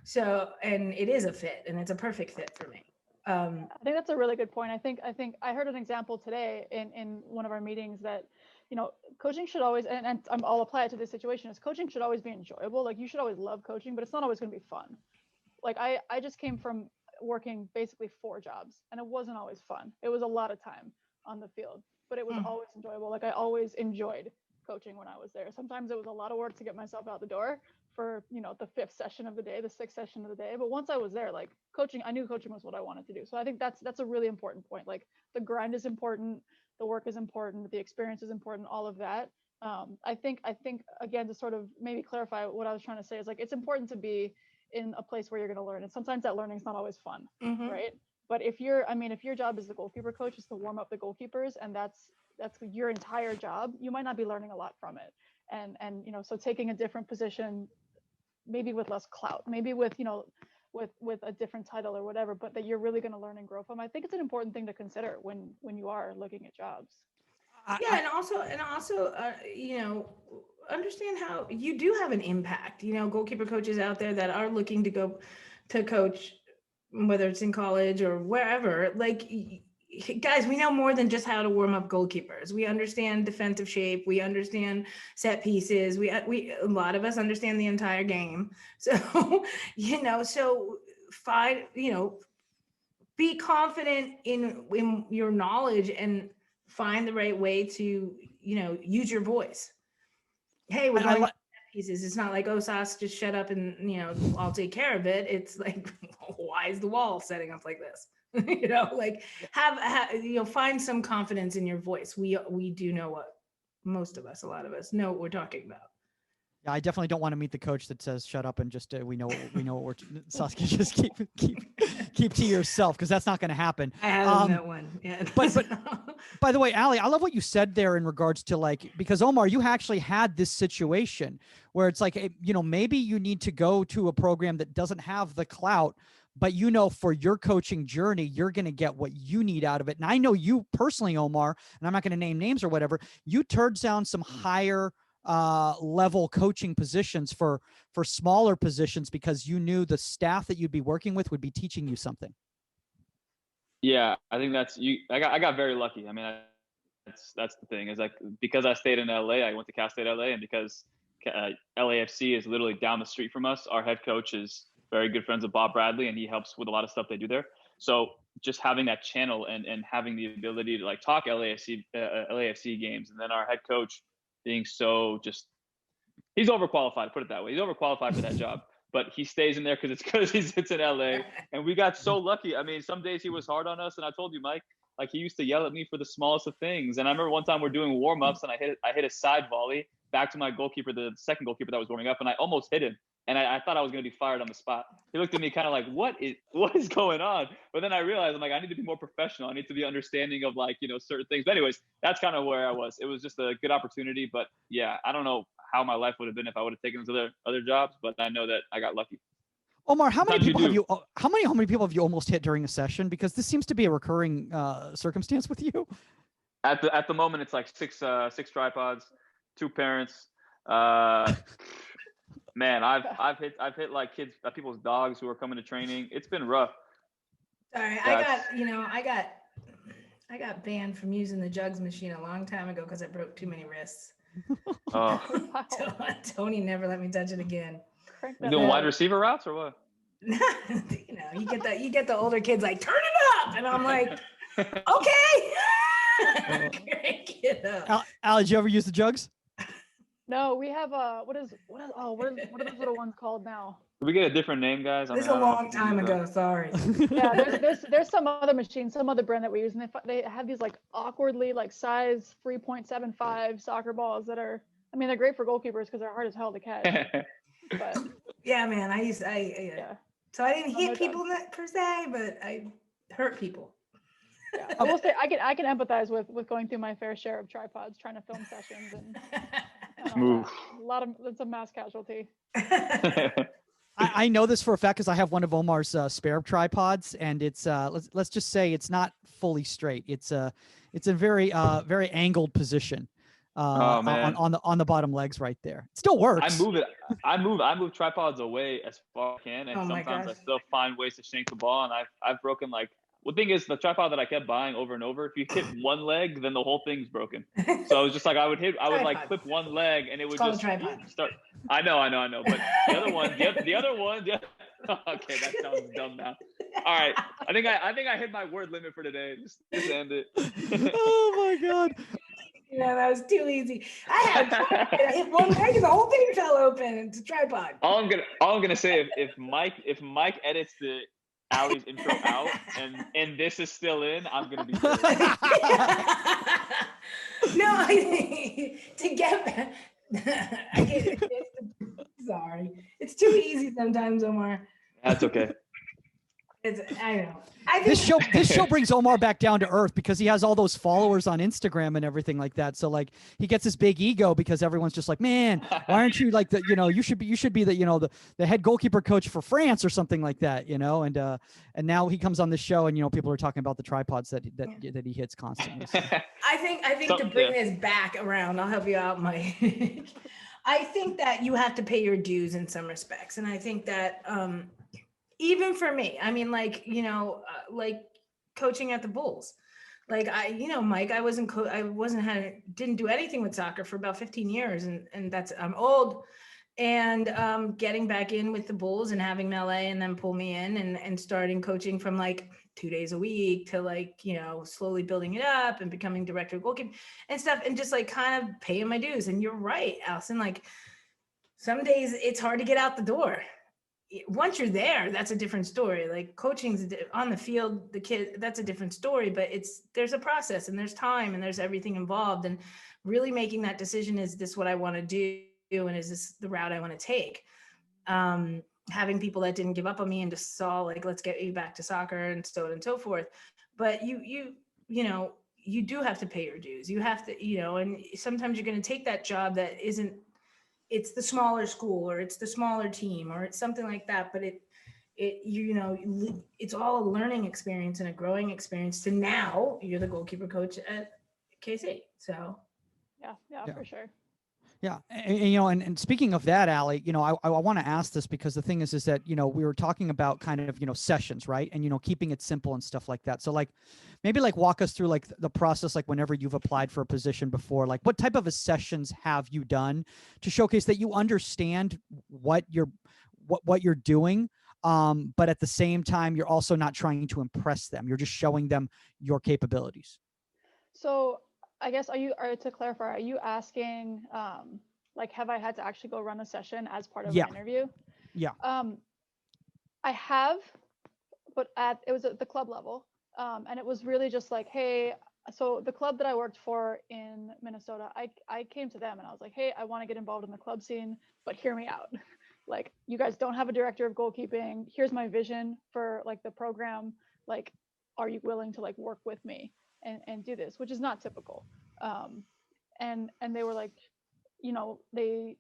So, and it is a fit, and it's a perfect fit for me. I think that's a really good point. I think I heard an example today in one of our meetings that, you know, coaching should always, and I'll apply it to this situation, is coaching should always be enjoyable. Like, you should always love coaching, but it's not always going to be fun. Like, I just came from working basically 4 jobs, and it wasn't always fun. It was a lot of time on the field, but it was always enjoyable. Like, I always enjoyed coaching when I was there. Sometimes it was a lot of work to get myself out the door for, you know, the 5th session of the day, the 6th session of the day. But once I was there, like, coaching, I knew coaching was what I wanted to do. So I think that's a really important point. Like, the grind is important, the work is important, the experience is important, all of that. I think again, to sort of maybe clarify what I was trying to say is, like, it's important to be in a place where you're going to learn. And sometimes that learning is not always fun, right? But if your job as the goalkeeper coach is to warm up the goalkeepers, and that's your entire job, you might not be learning a lot from it. And you know, so taking a different position, maybe with less clout, maybe with, you know, with a different title or whatever, but that you're really going to learn and grow from. I think it's an important thing to consider when you are looking at jobs. And also, you know, understand how you do have an impact. You know, goalkeeper coaches out there that are looking to go to coach, whether it's in college or wherever, like, guys, we know more than just how to warm up goalkeepers. We understand defensive shape. We understand set pieces. We a lot of us understand the entire game. So, you know, be confident in your knowledge and find the right way to, you know, use your voice. Hey, we're going set pieces. It's not like, oh, Sas, just shut up and, you know, I'll take care of it. It's like, why is the wall setting up like this? You know, like, have you know, find some confidence in your voice. We do know what most of us, a lot of us know what we're talking about. Yeah, I definitely don't want to meet the coach that says shut up and just we know what we're Saskia, just keep to yourself, because that's not going to happen. I haven't met one yet. But by the way, Alli, I love what you said there in regards to, like, because Omar, you actually had this situation where it's like, you know, maybe you need to go to a program that doesn't have the clout, but, you know, for your coaching journey, you're going to get what you need out of it. And I know you personally, Omar, and I'm not going to name names or whatever, you turned down some higher level coaching positions for smaller positions because you knew the staff that you'd be working with would be teaching you something. Yeah, I think I got very lucky. I mean, that's the thing, is like, because I stayed in LA, I went to Cal State LA, and because LAFC is literally down the street from us, our head coach is very good friends with Bob Bradley, and he helps with a lot of stuff they do there. So just having that channel and having the ability to, like, talk LAFC games, and then our head coach being so he's overqualified, put it that way. He's overqualified for that job, but he stays in there because he sits in LA. And we got so lucky. I mean, some days he was hard on us, and I told you, Mike, like, he used to yell at me for the smallest of things. And I remember one time we're doing warm-ups, and I hit a side volley back to my goalkeeper, the second goalkeeper that was warming up, and I almost hit him. And I thought I was going to be fired on the spot. He looked at me kind of like, what is going on? But then I realized, I'm like, I need to be more professional. I need to be understanding of, like, you know, certain things. But anyways, that's kind of where I was. It was just a good opportunity. But yeah, I don't know how my life would have been if I would have taken those other jobs, but I know that I got lucky. Omar, how many people have you almost hit during a session? Because this seems to be a recurring circumstance with you. At the moment, it's like six tripods, 2 parents. Man, I've hit like people's dogs who are coming to training. It's been rough. Sorry, I got banned from using the jugs machine a long time ago because I broke too many wrists. Oh. Tony never let me touch it again. You doing wide receiver routes or what? You know, you get the older kids like, turn it up, and I'm like, okay. Crank it up. Alli, did you ever use the jugs? No, we have what are those little ones called now? Did we get a different name, guys? This is a long time ago. Sorry. Yeah, there's some other machine, some other brand that we use, and they have these, like, awkwardly, like, size 3.75 soccer balls that are, I mean, they're great for goalkeepers because they're hard as hell to catch. But yeah, man, yeah. So I didn't hit people per se, but I hurt people. Yeah, I will say I can empathize with going through my fair share of tripods trying to film sessions, and it's a mass casualty. I know this for a fact because I have one of Omar's spare tripods, and it's let's just say it's not fully straight. It's a very very angled position Oh man, on the bottom legs right there. It still works. I move tripods away as far as I can, and Oh my sometimes gosh. I still find ways to shank the ball. And I've broken like, well, the thing is, the tripod that I kept buying over and over, if you hit one leg, then the whole thing's broken. So I was just like, I would like Tripod. clip one leg, and it It's would called a just tripod. start. I know. But the other one, okay, that sounds dumb now. All right, I think I hit my word limit for today. Just end it. Oh my god. Yeah, that was too easy. I hit one leg and the whole thing fell open. It's a tripod. All I'm gonna say, if Mike edits the Alli's intro out and this is still in, I'm gonna be pissed. No, to get back, I get it. Sorry, it's too easy sometimes, Omar. That's okay. I know. I think This show brings Omar back down to earth because he has all those followers on Instagram and everything like that. So like he gets this big ego because everyone's just like, man, why aren't you like the, you should be the, the head goalkeeper coach for France or something like that, and now he comes on the show and people are talking about the tripods that he hits constantly. So. I think to bring this back around, I'll help you out, Mike. I think that you have to pay your dues in some respects, and I think that even for me, I mean, like like coaching at the Bulls, like Mike, didn't do anything with soccer for about 15 years, and I'm old, and getting back in with the Bulls and having Melee and then pull me in and starting coaching from like 2 days a week to like slowly building it up and becoming director of goalkeeping and stuff, and just like kind of paying my dues. And you're right, Allison, like some days it's hard to get out the door. Once you're there, that's a different story. Like coaching's on the field, the kid, that's a different story, but there's a process and there's time and there's everything involved, and really making that decision, is this what I want to do, and is this the route I want to take? Having people that didn't give up on me and just saw like, let's get you back to soccer and so on and so forth. But you do have to pay your dues. You have to, and sometimes you're going to take that job that isn't, it's the smaller school or it's the smaller team or it's something like that. But it's all a learning experience and a growing experience to now you're the goalkeeper coach at KC. So yeah, for sure. Yeah. And speaking of that, Alli, I want to ask this because the thing is that, we were talking about kind of, sessions, right? And, keeping it simple and stuff like that. So like, maybe like walk us through like the process, like whenever you've applied for a position before, like what type of sessions have you done to showcase that you understand what you're doing. But at the same time, you're also not trying to impress them. You're just showing them your capabilities. So I guess to clarify, are you asking like, have I had to actually go run a session as part of an interview? Yeah. I have, but it was at the club level. And it was really just like, hey, so the club that I worked for in Minnesota, I came to them and I was like, hey, I want to get involved in the club scene, but hear me out. Like, you guys don't have a director of goalkeeping. Here's my vision for like the program. Like, are you willing to like work with me and do this, which is not typical. And they were like, they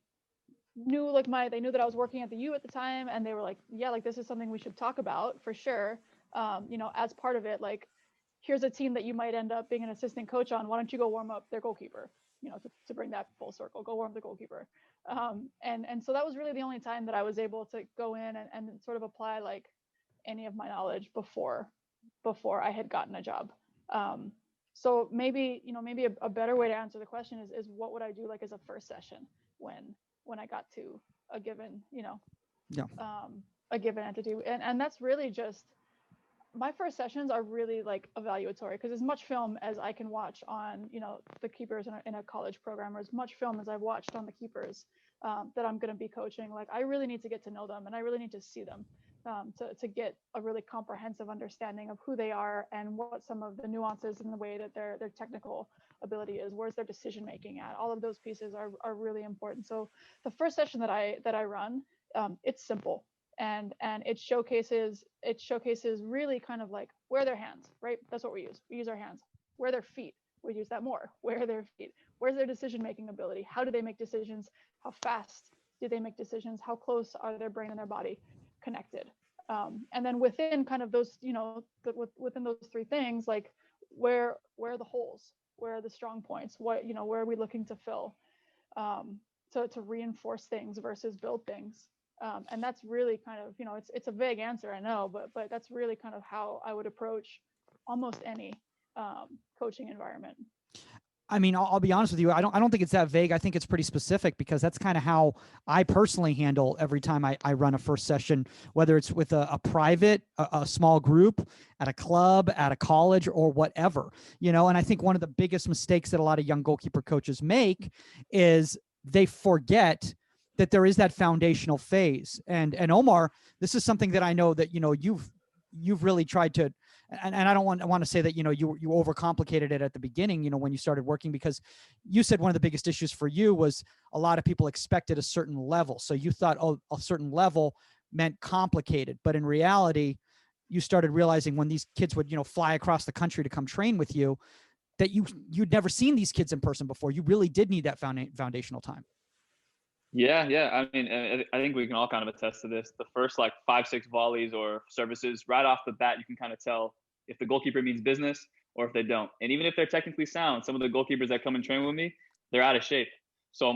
knew they knew that I was working at the U at the time, and they were like, yeah, like this is something we should talk about for sure. As part of it, like, here's a team that you might end up being an assistant coach on. Why don't you go warm up their goalkeeper? To bring that full circle, go warm up the goalkeeper. And so that was really the only time that I was able to go in and sort of apply like any of my knowledge before I had gotten a job. So maybe a better way to answer the question is what would I do like as a first session when I got to a given, a given entity. And that's really just, my first sessions are really like evaluatory, because as much film as I can watch on, the keepers in a college program, or as much film as I've watched on the keepers that I'm going to be coaching, like I really need to get to know them and I really need to see them to get a really comprehensive understanding of who they are and what some of the nuances in the way that their technical ability is, where's their decision making at. All of those pieces are really important. So the first session that I run, it's simple. And it showcases really kind of like where their hands, right? That's what we use our hands. Where their feet, we use that more. Where their feet, where's their decision making ability? How do they make decisions? How fast do they make decisions? How close are their brain and their body connected? And then within kind of those, within those three things, like where are the holes? Where are the strong points? What, where are we looking to fill? To reinforce things versus build things. And that's really kind of, it's a vague answer, I know, but that's really kind of how I would approach almost any coaching environment. I mean, I'll be honest with you. I don't think it's that vague. I think it's pretty specific, because that's kind of how I personally handle every time I run a first session, whether it's with a private, a small group, at a club, at a college, or whatever, and I think one of the biggest mistakes that a lot of young goalkeeper coaches make is they forget that there is that foundational phase. And Omar, this is something that I know that, you've really tried to, and I don't want to say that, you overcomplicated it at the beginning, when you started working, because you said one of the biggest issues for you was a lot of people expected a certain level. So you thought, a certain level meant complicated. But in reality, you started realizing when these kids would, fly across the country to come train with you, that you'd never seen these kids in person before. You really did need that foundational time. Yeah. I mean, I think we can all kind of attest to this. The first 5-6 volleys or services, right off the bat, you can kind of tell if the goalkeeper means business or if they don't. And even if they're technically sound, some of the goalkeepers that come and train with me, they're out of shape. So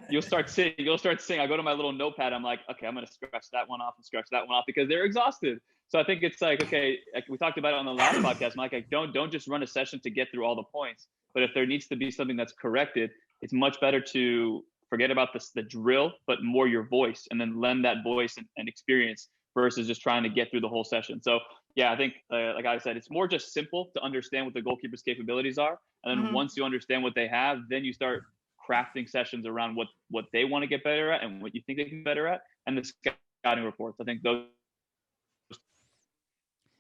you'll start seeing. I go to my little notepad. I'm like, okay, I'm going to scratch that one off and scratch that one off, because they're exhausted. So I think it's okay, we talked about it on the last podcast. I'm like, don't just run a session to get through all the points. But if there needs to be something that's corrected, it's much better to forget about the drill, but more your voice, and then lend that voice and experience versus just trying to get through the whole session. So yeah, I think like I said, it's more just simple to understand what the goalkeeper's capabilities are. And then once you understand what they have, then you start crafting sessions around what they want to get better at and what you think they can be better at, and the scouting reports. I think those.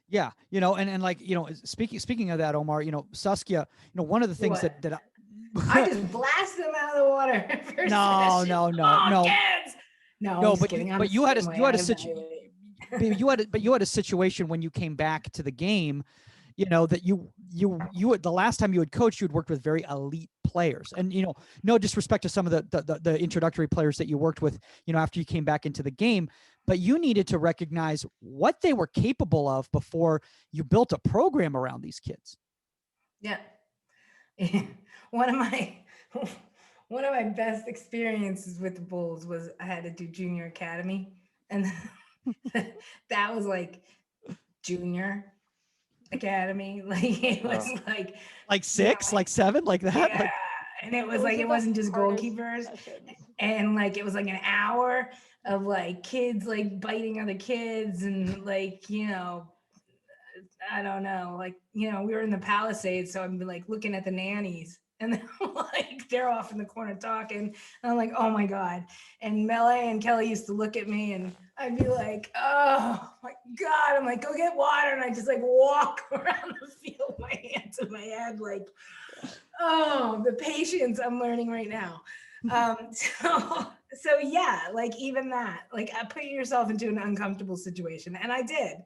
Yeah, speaking of that, Omar, Saskia, one of the things that I just blast them out of the water. No. Kids! No, but you had a situation when you came back to the game, that you the last time you had coached, you had worked with very elite players, and no disrespect to some of the introductory players that you worked with, after you came back into the game, but you needed to recognize what they were capable of before you built a program around these kids. Yeah. One of my best experiences with the Bulls was I had to do junior academy, and that was junior academy. It was like 6, like 7, like that. Yeah. And it was it wasn't just goalkeepers, and it was an hour of kids biting other kids, and I don't know, we were in the Palisades, so I'm looking at the nannies, and they're off in the corner talking, and I'm like, oh my God. And Melee and Kelly used to look at me, and I'd be like, oh my God. I'm like, go get water. And I just walk around the field, my hands in my head, oh, the patience I'm learning right now. So yeah, even that, put yourself into an uncomfortable situation, and I did.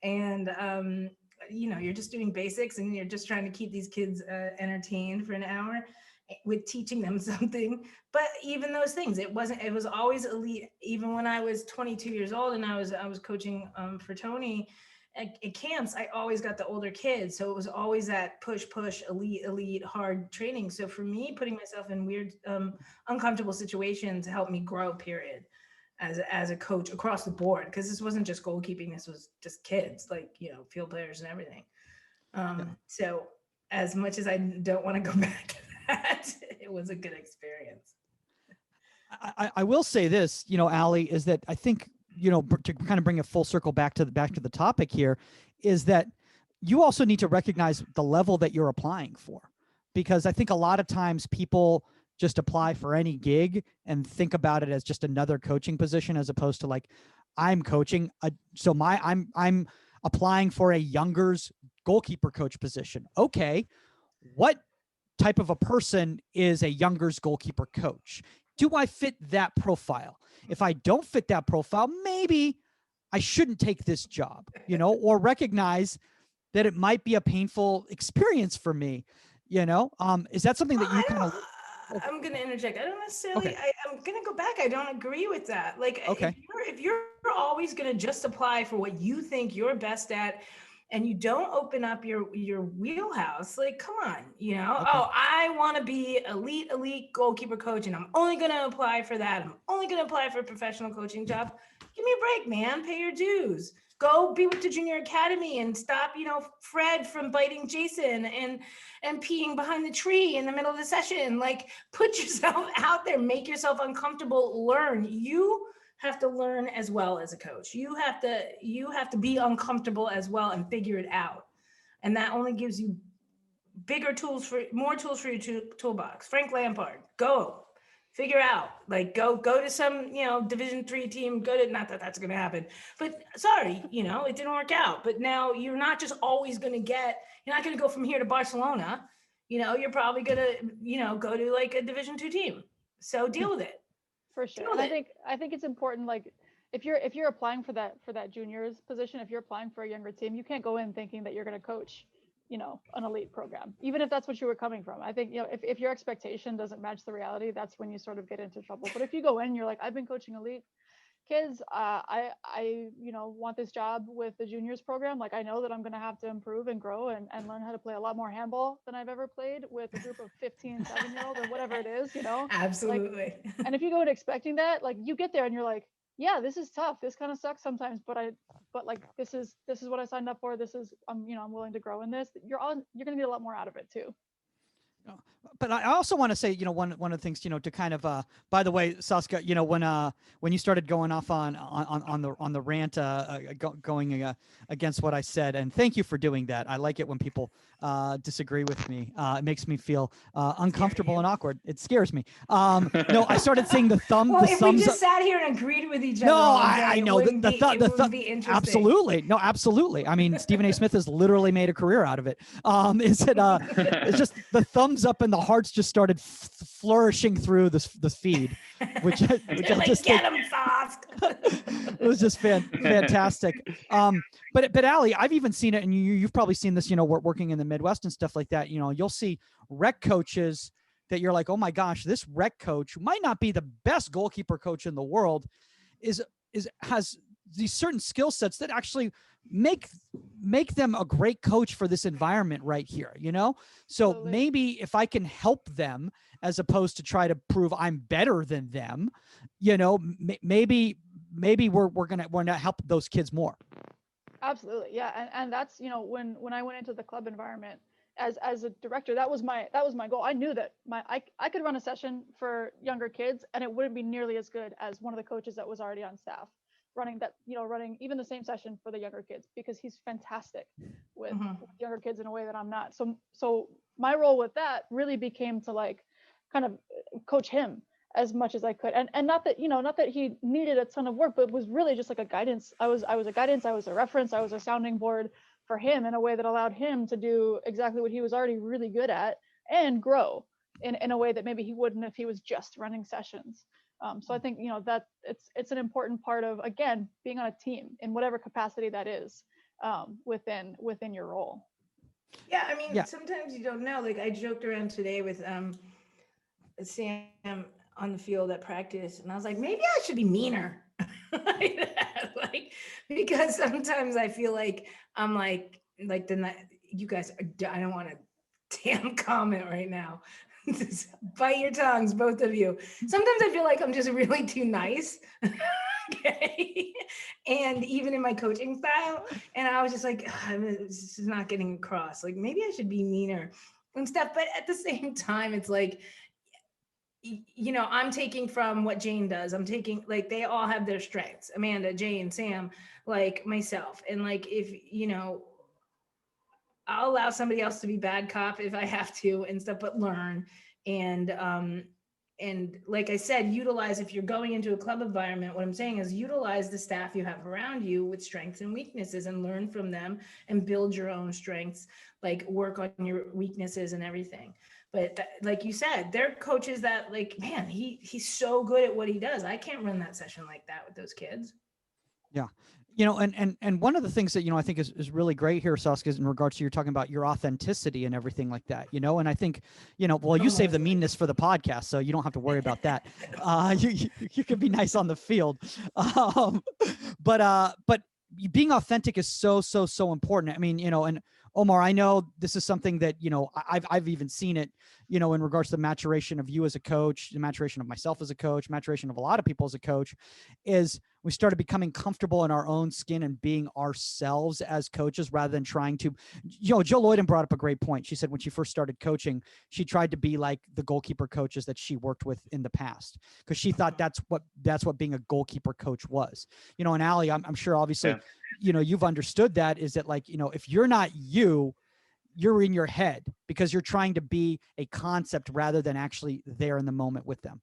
And you're just doing basics, and you're just trying to keep these kids entertained for an hour with teaching them something. But even those things, it was always elite. Even when I was 22 years old and I was coaching for Tony at camps, I always got the older kids. So it was always that push, elite, hard training. So for me, putting myself in weird, uncomfortable situations helped me grow, period, as a coach across the board. Because this wasn't just goalkeeping, this was just kids, field players and everything. So as much as I don't want to go back to that, it was a good experience. I will say this, Alli, is that I think, to kind of bring it full circle back to the topic here, is that you also need to recognize the level that you're applying for, because I think a lot of times people just apply for any gig and think about it as just another coaching position, as opposed to I'm coaching. I'm applying for a youngers goalkeeper coach position. Okay, what type of a person is a youngers goalkeeper coach? Do I fit that profile? If I don't fit that profile, maybe I shouldn't take this job, or recognize that it might be a painful experience for me. Is that something that you kind of? I'm going to interject. I don't necessarily, Okay. I'm going to go back. I don't agree with that. Like, Okay. if you're always going to just apply for what you think you're best at, and you don't open up your wheelhouse, like, come on, Okay. oh, I want to be elite goalkeeper coach, and I'm only going to apply for that. I'm only going to apply for a professional coaching job. Give me a break, man. Pay your dues. Go be with the junior academy and stop, Fred from biting Jason and peeing behind the tree in the middle of the session. Like, put yourself out there, make yourself uncomfortable, learn. You have to learn as well as a coach. You have to be uncomfortable as well and figure it out. And that only gives you more tools for your toolbox. Frank Lampard, go figure out, like, go to some, Division III team, not that that's going to happen, but sorry, it didn't work out. But now you're not just always going to you're not going to go from here to Barcelona. You're probably going to, go to like a Division II team. So deal with it. For sure. And I think it's important, like, if you're applying for that juniors position, if you're applying for a younger team, you can't go in thinking that you're going to coach, an elite program, even if that's what you were coming from. I think, if your expectation doesn't match the reality, that's when you sort of get into trouble. But if you go in, you're like, I've been coaching elite kids, I want this job with the juniors program. Like, I know that I'm going to have to improve and grow and learn how to play a lot more handball than I've ever played with a group of 15, 7-year-olds or whatever it is, Absolutely. Like, and if you go in expecting that, like, you get there and you're like, yeah, this is tough. This kind of sucks sometimes, but like, this is what I signed up for. This is, I'm willing to grow in this. You're going to get a lot more out of it too. But I also want to say, one of the things, to kind of, by the way, Saskia, when you started going off on the rant, going against what I said, and thank you for doing that. I like it when people disagree with me. It makes me feel uncomfortable and awkward. It scares me. No, I started seeing the thumb. Well, the if we just sat here and agreed with each other, no, all day, I know it wouldn't be interesting. Absolutely, no, absolutely. I mean, Stephen A. Smith has literally made a career out of it. It's just the thumbs up and the hearts just started flourishing through the feed, which I like, just get them fast. It was just fantastic. But Alli, I've even seen it, and you've probably seen this, working in the Midwest and stuff like that. You'll see rec coaches that you're like, oh my gosh, this rec coach might not be the best goalkeeper coach in the world, has these certain skill sets that actually make them a great coach for this environment right here, So Absolutely. maybe if I can help them as opposed to try to prove I'm better than them, maybe we're gonna help those kids more. Absolutely. Yeah. And that's, when I went into the club environment as a director, that was my goal. I knew that I could run a session for younger kids and it wouldn't be nearly as good as one of the coaches that was already on staff running even the same session for the younger kids, because he's fantastic with younger kids in a way that I'm not. So my role with that really became to, like, kind of coach him as much as I could. And not that he needed a ton of work, but it was really just like a guidance. I was a guidance, I was a reference, I was a sounding board for him in a way that allowed him to do exactly what he was already really good at and grow in a way that maybe he wouldn't if he was just running sessions. So I think, that it's an important part of, again, being on a team in whatever capacity that is, within your role. Yeah, I mean, sometimes you don't know. Like, I joked around today with Sam on the field at practice, and I was like, maybe I should be meaner. Like, because sometimes I feel like I'm like you guys, I don't want to damn comment right now. Just bite your tongues, both of you. Sometimes I feel like I'm just really too nice. Okay. And even in my coaching style, and I was just like, this is not getting across. Like, maybe I should be meaner and stuff. But at the same time, it's like, I'm taking from what Jane does. I'm taking, like, they all have their strengths. Amanda, Jane, Sam, like myself. And like, if, I'll allow somebody else to be bad cop if I have to and stuff, but learn. And like I said, utilize, if you're going into a club environment, what I'm saying is utilize the staff you have around you with strengths and weaknesses and learn from them and build your own strengths, like work on your weaknesses and everything. But like you said, they're coaches that, like, man, he's so good at what he does. I can't run that session like that with those kids. Yeah. And one of the things that, I think is really great here, Saskia, is in regards to you're talking about your authenticity and everything like that, and I think, well, you save the meanness for the podcast, so you don't have to worry about that. You can be nice on the field. But being authentic is so important. I mean, and Omar, I know this is something that, I've even seen it, in regards to the maturation of you as a coach, the maturation of myself as a coach, maturation of a lot of people as a coach, is we started becoming comfortable in our own skin and being ourselves as coaches rather than trying to, Jill Lloyden brought up a great point. She said when she first started coaching, she tried to be like the goalkeeper coaches that she worked with in the past, because she thought that's what being a goalkeeper coach was. And Alli, I'm sure obviously, you've understood that, is that like, if you're not you're in your head because you're trying to be a concept rather than actually there in the moment with them.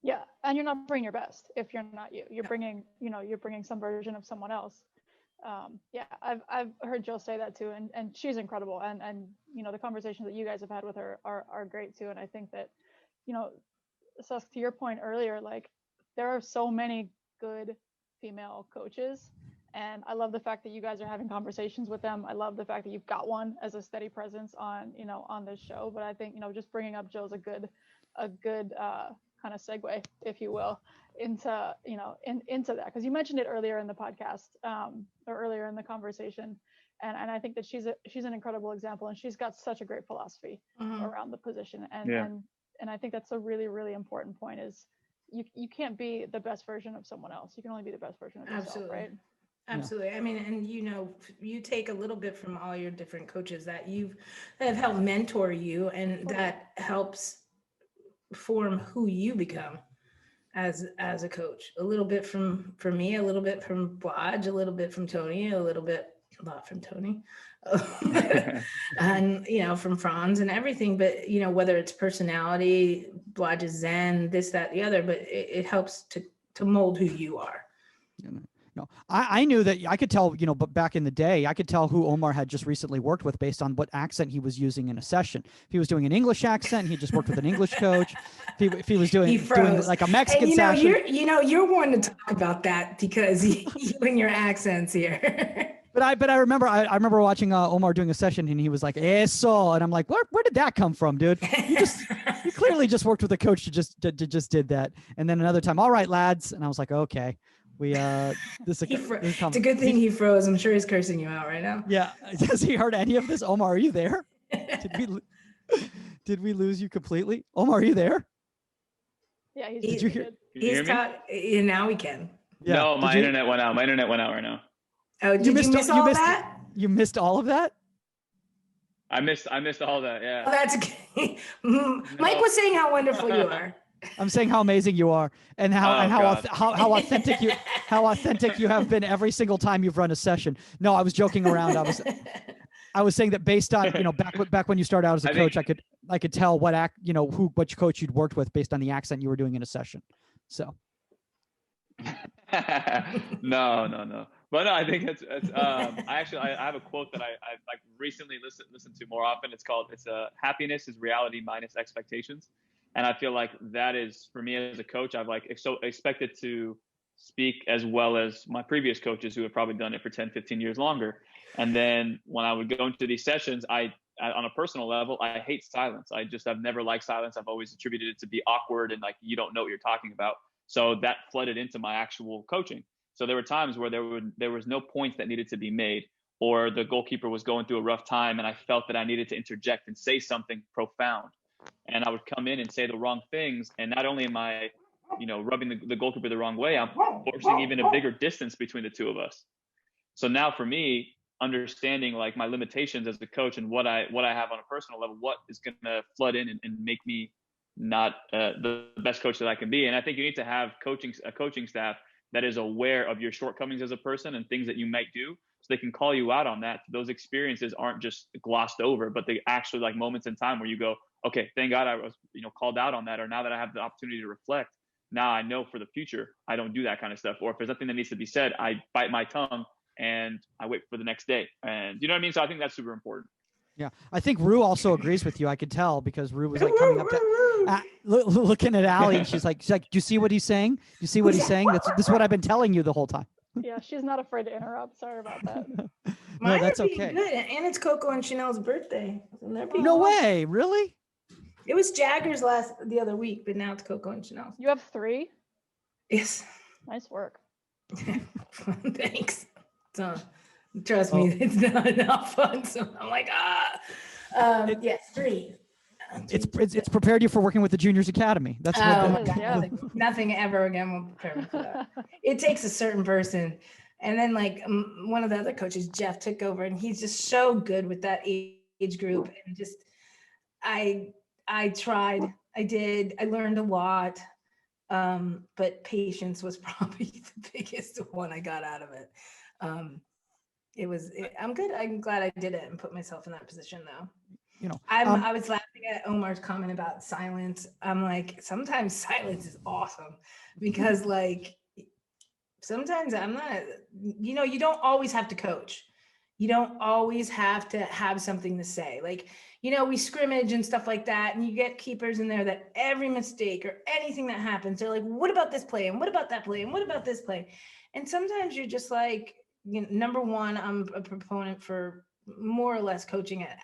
Yeah, and you're not bringing your best if you're not you. You're bringing, you're bringing some version of someone else. Yeah, I've heard Jill say that too, and she's incredible. And the conversations that you guys have had with her are great too. And I think that, Sus, to your point earlier, like there are so many good female coaches, and I love the fact that you guys are having conversations with them. I love the fact that you've got one as a steady presence on this show. But I think just bringing up Jill's a good kind of segue, if you will, into into that, because you mentioned it earlier in the podcast, or earlier in the conversation, and I think that she's an incredible example, and she's got such a great philosophy around the position, and I think that's a really, really important point, is you can't be the best version of someone else. You can only be the best version of yourself. Absolutely. Right? Absolutely. I mean, and you take a little bit from all your different coaches that have helped mentor you, and that helps form who you become as a coach. A little bit from me, a little bit from Blodge, a little bit from Tony, a lot from Tony, and from Franz and everything. But whether it's personality, Blodge's zen, this, that, the other, but it helps to mold who you are. No, I knew that I could tell, but back in the day, I could tell who Omar had just recently worked with based on what accent he was using in a session. If he was doing an English accent, he just worked with an English coach. If he was doing like a Mexican session. You're one to talk about that, because you and your accents here. But I remember watching Omar doing a session, and he was like, "Eso," and I'm like, where did that come from, dude? You clearly just worked with a coach who just did that. And then another time, "All right, lads," and I was like, okay. It's a good thing he froze. I'm sure he's cursing you out right now. Yeah. Has he heard any of this? Omar, are you there? Did we lose you completely? Omar, are you there? Yeah, did you hear? Now we can. Yeah. No, my internet went out. My internet went out right now. Oh, did you miss all of that? You missed all of that? I missed all of that. Yeah. Oh, that's okay. Mike was saying how wonderful you are. I'm saying how amazing you are, and how authentic you have been every single time you've run a session. No, I was joking around. I was saying that based on back when you started out as a coach, I could tell which coach you'd worked with based on the accent you were doing in a session. So. No. But no, I think it's I have a quote that I like recently listened to more often. It's happiness is reality minus expectations. And I feel like that is, for me as a coach, I've so expected to speak as well as my previous coaches who have probably done it for 10, 15 years longer. And then when I would go into these sessions, I on a personal level, I hate silence. I've never liked silence. I've always attributed it to be awkward and like, you don't know what you're talking about. So that flooded into my actual coaching. So there were times where there was no points that needed to be made, or the goalkeeper was going through a rough time and I felt that I needed to interject and say something profound. And I would come in and say the wrong things. And not only am I, rubbing the goalkeeper the wrong way, I'm forcing even a bigger distance between the two of us. So now for me, understanding like my limitations as a coach and what I have on a personal level, what is going to flood in and make me not the best coach that I can be. And I think you need to have a coaching staff that is aware of your shortcomings as a person and things that you might do, so they can call you out on that. Those experiences aren't just glossed over, but they actually like moments in time where you go, okay, thank God I was, called out on that. Or now that I have the opportunity to reflect, now I know for the future, I don't do that kind of stuff. Or if there's something that needs to be said, I bite my tongue and I wait for the next day. And you know what I mean? So I think that's super important. Yeah. I think Rue also agrees with you. I could tell, because Rue was like coming up to looking at Alli, and she's like, do you see what he's saying? Do you see what he's saying? This is what I've been telling you the whole time. Yeah, she's not afraid to interrupt. Sorry about that. No, Mine that's are being okay. good, and it's Coco and Chanel's birthday. And they're being No awesome. way, really? It was Jagger's the other week, but now it's Coco and Chanel's. You have 3? Yes. Nice work. Thanks. So, trust Oh. me, it's not enough fun. So I'm like, yes, 3. It's prepared you for working with the Juniors Academy. That's Oh what my God, Yeah. nothing ever again will prepare me for that. It takes a certain person. And then like one of the other coaches, Jeff, took over, and he's just so good with that age group. And just, I tried, I learned a lot. But patience was probably the biggest one I got out of it. I'm good. I'm glad I did it and put myself in that position though. You know, I was laughing at Omar's comment about silence. I'm like, sometimes silence is awesome because like, sometimes I'm not, you don't always have to coach. You don't always have to have something to say. Like, we scrimmage and stuff like that. And you get keepers in there that every mistake or anything that happens, they're like, what about this play? And what about that play? And what about this play? And sometimes you're just like, number one, I'm a proponent for more or less coaching at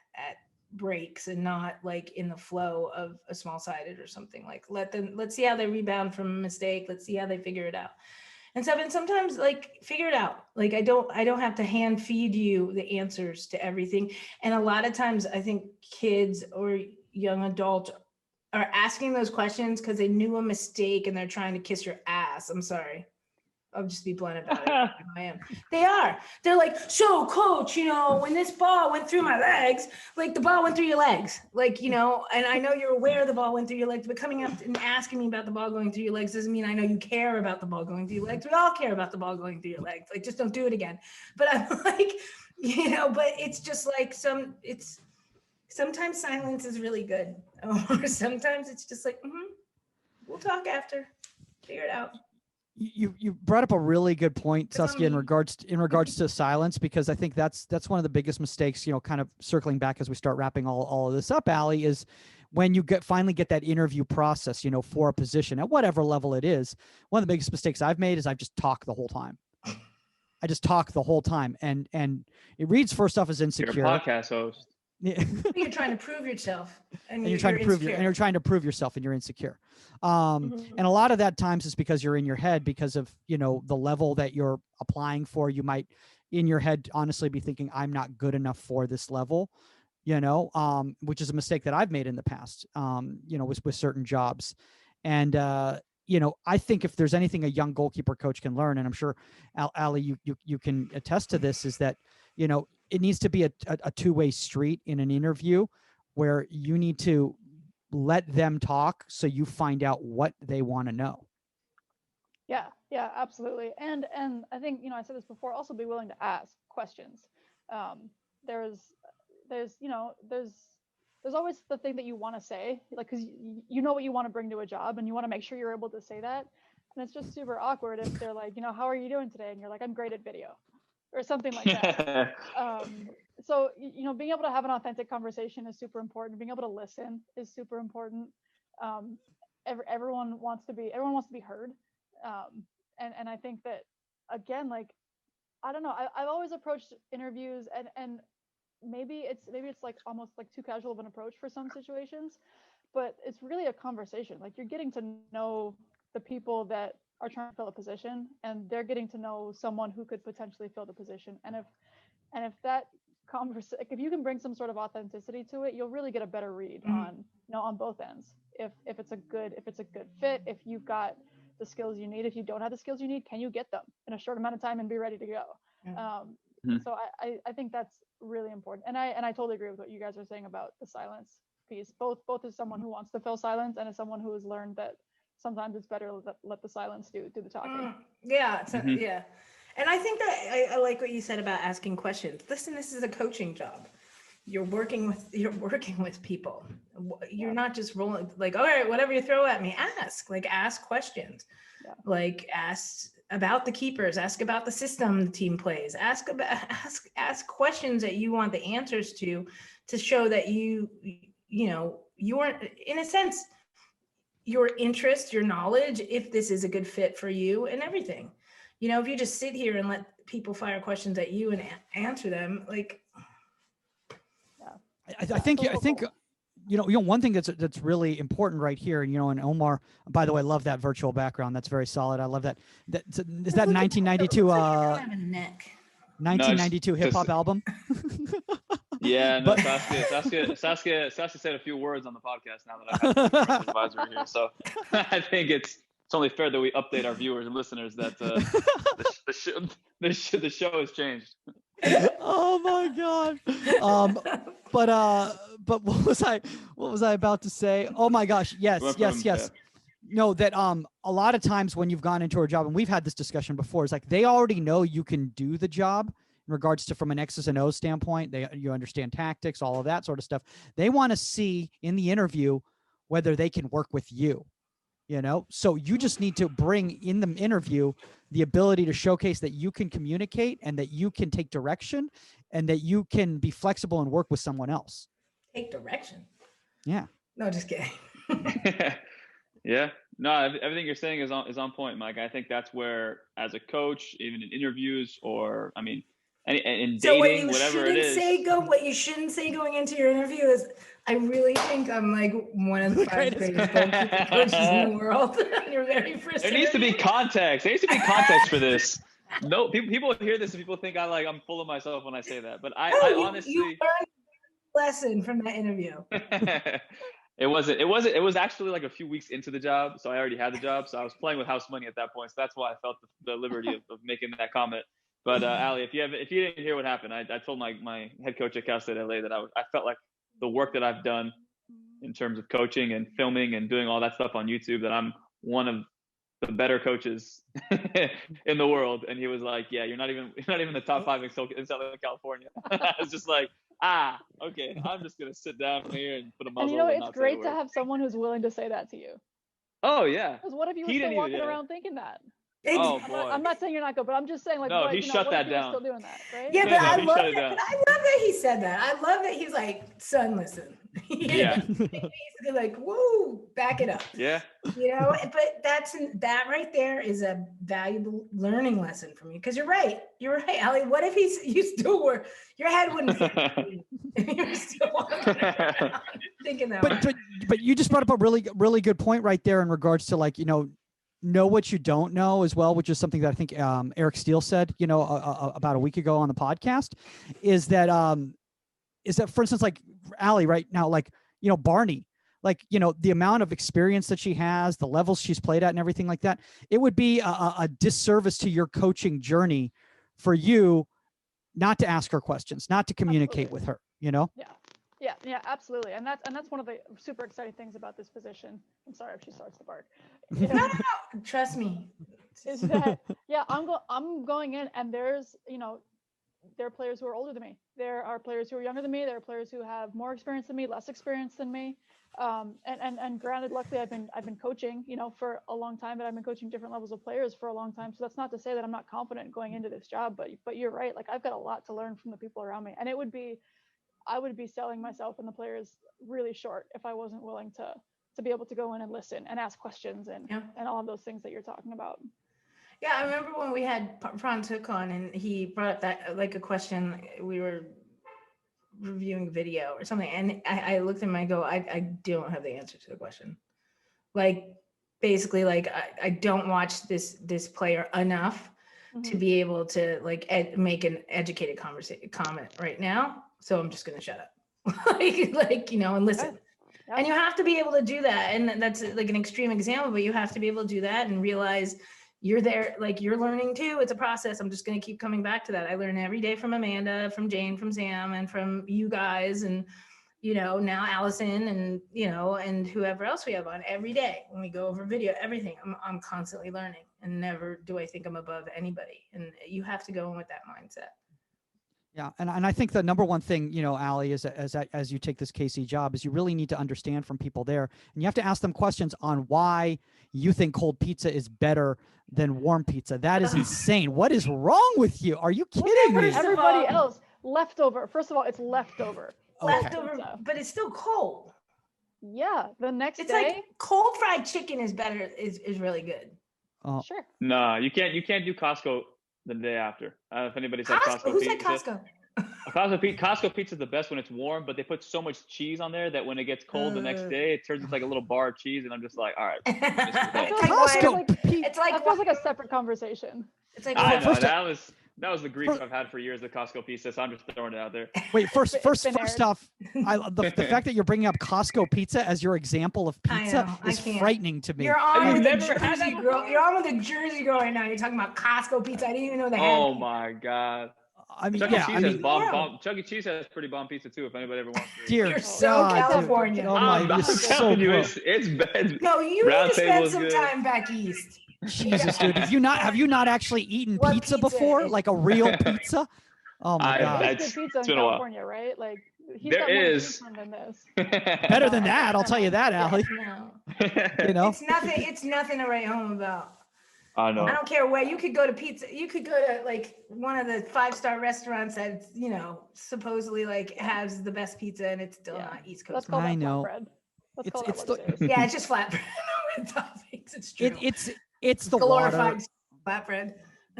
breaks and not like in the flow of a small sided or something. Like let's see how they rebound from a mistake. Let's see how they figure it out. And sometimes like figure it out. Like I don't have to hand feed you the answers to everything. And a lot of times I think kids or young adults are asking those questions because they knew a mistake and they're trying to kiss your ass. I'm sorry. I'll just be blunt about it. I am. They are. They're like, so coach, when this ball went through my legs, like the ball went through your legs, like, and I know you're aware the ball went through your legs, but coming up and asking me about the ball going through your legs doesn't mean I know you care about the ball going through your legs. We all care about the ball going through your legs. Like, just don't do it again. But I'm like, but it's just like sometimes silence is really good. Or sometimes it's just like, we'll talk after, figure it out. You brought up a really good point, That's Saskia, on in regards to silence, because I think that's one of the biggest mistakes, kind of circling back as we start wrapping all of this up, Alli, is when you finally get that interview process, for a position at whatever level it is. One of the biggest mistakes I've made is I've just talked the whole time. I just talk the whole time, and it reads first off as insecure. You're a podcast host. Yeah. You're trying to prove yourself, and you're trying to prove you're trying to prove yourself, and you're insecure. And a lot of that times is because you're in your head because of the level that you're applying for. You might in your head honestly be thinking, I'm not good enough for this level, which is a mistake that I've made in the past, with certain jobs. And I think if there's anything a young goalkeeper coach can learn, and I'm sure Alli, you can attest to this, is that it needs to be a two-way street in an interview where you need to let them talk so you find out what they want to know. Yeah, absolutely. And I think, I said this before, also be willing to ask questions. There's always the thing that you want to say, like, cause you know what you want to bring to a job and you want to make sure you're able to say that. And it's just super awkward if they're like, how are you doing today? And you're like, I'm great at video. Or something like that. So, being able to have an authentic conversation is super important. Being able to listen is super important. Everyone wants to be heard. And I think that, again, like, I don't know, I've always approached interviews and maybe it's like almost like too casual of an approach for some situations, but it's really a conversation. Like, you're getting to know the people that are trying to fill a position, and they're getting to know someone who could potentially fill the position. And if that if you can bring some sort of authenticity to it, you'll really get a better read on both ends. If it's a good fit, if you've got the skills you need, if you don't have the skills you need, can you get them in a short amount of time and be ready to go? So I think that's really important. And I totally agree with what you guys are saying about the silence piece, both as someone who wants to fill silence and as someone who has learned that sometimes it's better to let the silence do the talking. Yeah. And I think that I like what you said about asking questions. Listen, this is a coaching job. You're working with people. You're not just rolling like, all right, whatever you throw at me, ask questions. Yeah. Like, ask about the keepers, ask about the system the team plays, ask questions that you want the answers to show that you're, in a sense, your interest, your knowledge, if this is a good fit for you and everything. You know, if you just sit here and let people fire questions at you and answer them, like, I think one thing that's really important right here, and Omar, by the way, I love that virtual background. That's very solid. I love that. Is that 1992 1992 hip hop album? Yeah, no, Saskia said a few words on the podcast now that I've had the advisor here. So I think it's only fair that we update our viewers and listeners that the show has changed. Oh my God. But what was I about to say? Oh my gosh. Yes. No, that a lot of times when you've gone into a job, and we've had this discussion before, it's like they already know you can do the job in regards to from an X's and O's standpoint. You understand tactics, all of that sort of stuff. They want to see in the interview whether they can work with you. So you just need to bring in the interview the ability to showcase that you can communicate and that you can take direction and that you can be flexible and work with someone else. Take direction. Yeah. No, just kidding. Yeah. No, everything you're saying is on point, Mike. I think that's where, as a coach, even in interviews or, I mean, in dating, whatever it is. What you shouldn't say going into your interview is, I really think I'm like one of the 5 greatest goalkeeper coaches in the world. Your very first There needs to be context. There needs to be context for this. No, people hear this and people think I'm full of myself when I say that. But I honestly, you learned a lesson from that interview. It was actually like a few weeks into the job, so I already had the job, so I was playing with house money at that point. So that's why I felt the liberty of making that comment. But Alli, if you didn't hear what happened, I told my head coach at Cal State LA that I felt like the work that I've done in terms of coaching and filming and doing all that stuff on YouTube, that I'm one of the better coaches in the world. And he was like, yeah, you're not even the top 5 in Southern California. I was just like, okay, I'm just gonna sit down here and put a muzzle. And it's great to have someone who's willing to say that to you. Oh yeah. Because what if you were still walking around thinking that? Oh boy. I'm not saying you're not good, but I'm just saying, like, no, he shut that down. Still doing that, right? Yeah, but I love that he said that. I love that he's like, son, listen. Yeah. Basically like, whoa, back it up. Yeah. But that right there is a valuable learning lesson for me. Because you're right, Alli. What if you still were, your head wouldn't fit if you were still walking around thinking that way. But you just brought up a really, really good point right there in regards to, like, know what you don't know as well, which is something that I think Eric Steele said, about a week ago on the podcast, is that for instance, like Alli right now, like, Barney, like, the amount of experience that she has, the levels she's played at and everything like that, it would be a disservice to your coaching journey for you not to ask her questions, not to communicate with her, Yeah, absolutely. And that's one of the super exciting things about this position. I'm sorry if she starts to bark. No, trust me. Is that I'm going in, and there's there are players who are older than me. There are players who are younger than me. There are players who have more experience than me, less experience than me. And granted, luckily I've been coaching, for a long time, but I've been coaching different levels of players for a long time. So that's not to say that I'm not confident going into this job, but you're right. Like, I've got a lot to learn from the people around me, and I would be selling myself and the players really short if I wasn't willing to be able to go in and listen and ask questions and all of those things that you're talking about. Yeah, I remember when we had Prantuk on and he brought up that, like, a question. We were reviewing video or something, and I looked at him and I go, I don't have the answer to the question. Like, basically, like, I don't watch this player enough to be able to, like, make an educated comment right now. So I'm just going to shut up, and listen. Yeah. And you have to be able to do that. And that's like an extreme example, but you have to be able to do that and realize you're there, like, you're learning too. It's a process. I'm just going to keep coming back to that. I learn every day from Amanda, from Jane, from Sam, and from you guys. And, now Allison and, and whoever else we have on every day when we go over video, everything. I'm constantly learning, and never do I think I'm above anybody. And you have to go in with that mindset. Yeah, and I think the number one thing, Alli, is as you take this KC job, is you really need to understand from people there, and you have to ask them questions on why you think cold pizza is better than warm pizza. That is insane. What is wrong with you? Are you kidding me? Everybody else, leftover. First of all, it's leftover. Okay. Leftover, but it's still cold. Yeah, the next it's day. Like cold fried chicken is better. Is really good. Oh, Sure. No, you can't do Costco the day after. If anybody's had Costco Who pizza. said Costco? Costco pizza is the best when it's warm, but they put so much cheese on there that when it gets cold the next day, it turns into like a little bar of cheese, and I'm just like, all right. It's like that feels like a separate conversation. It's like I know first- that was the grief I've had for years at Costco pizza, so I'm just throwing it out there. wait, first been off, the fact that you're bringing up Costco pizza as your example of pizza I is can't. frightening to me. You're on with the never had Jersey that girl. You're on with the Jersey girl right now. You're talking about Costco pizza. I didn't even know they had. Oh my god. I mean, Chuck yeah, E. I Cheese has mean, bomb. Chuck E. Cheese has pretty bomb pizza too. If anybody ever wants to. dear You're so God, dude. California. Oh my, I'm you're so telling you, gross. it's bad. No, you Round need to table spend is some good. time back east. Jesus, dude, have you not actually eaten What pizza pizza before? is- like a real pizza? Oh my God. There's It's good pizza in been a while. California, right? Like he's There got more is. food than this. Better than that, I'll tell you that, Allie. No, You know? it's nothing to write home about. I know. I don't care where you could go to pizza. You could go to like one of the 5-star restaurants that supposedly like has the best pizza, and it's still Yeah. not East Let's Coast. call I that know. flatbread. Let's It's- call it's that what it is. Yeah, it's just flatbread with toppings. It's true. It's the water. glorified flatbread.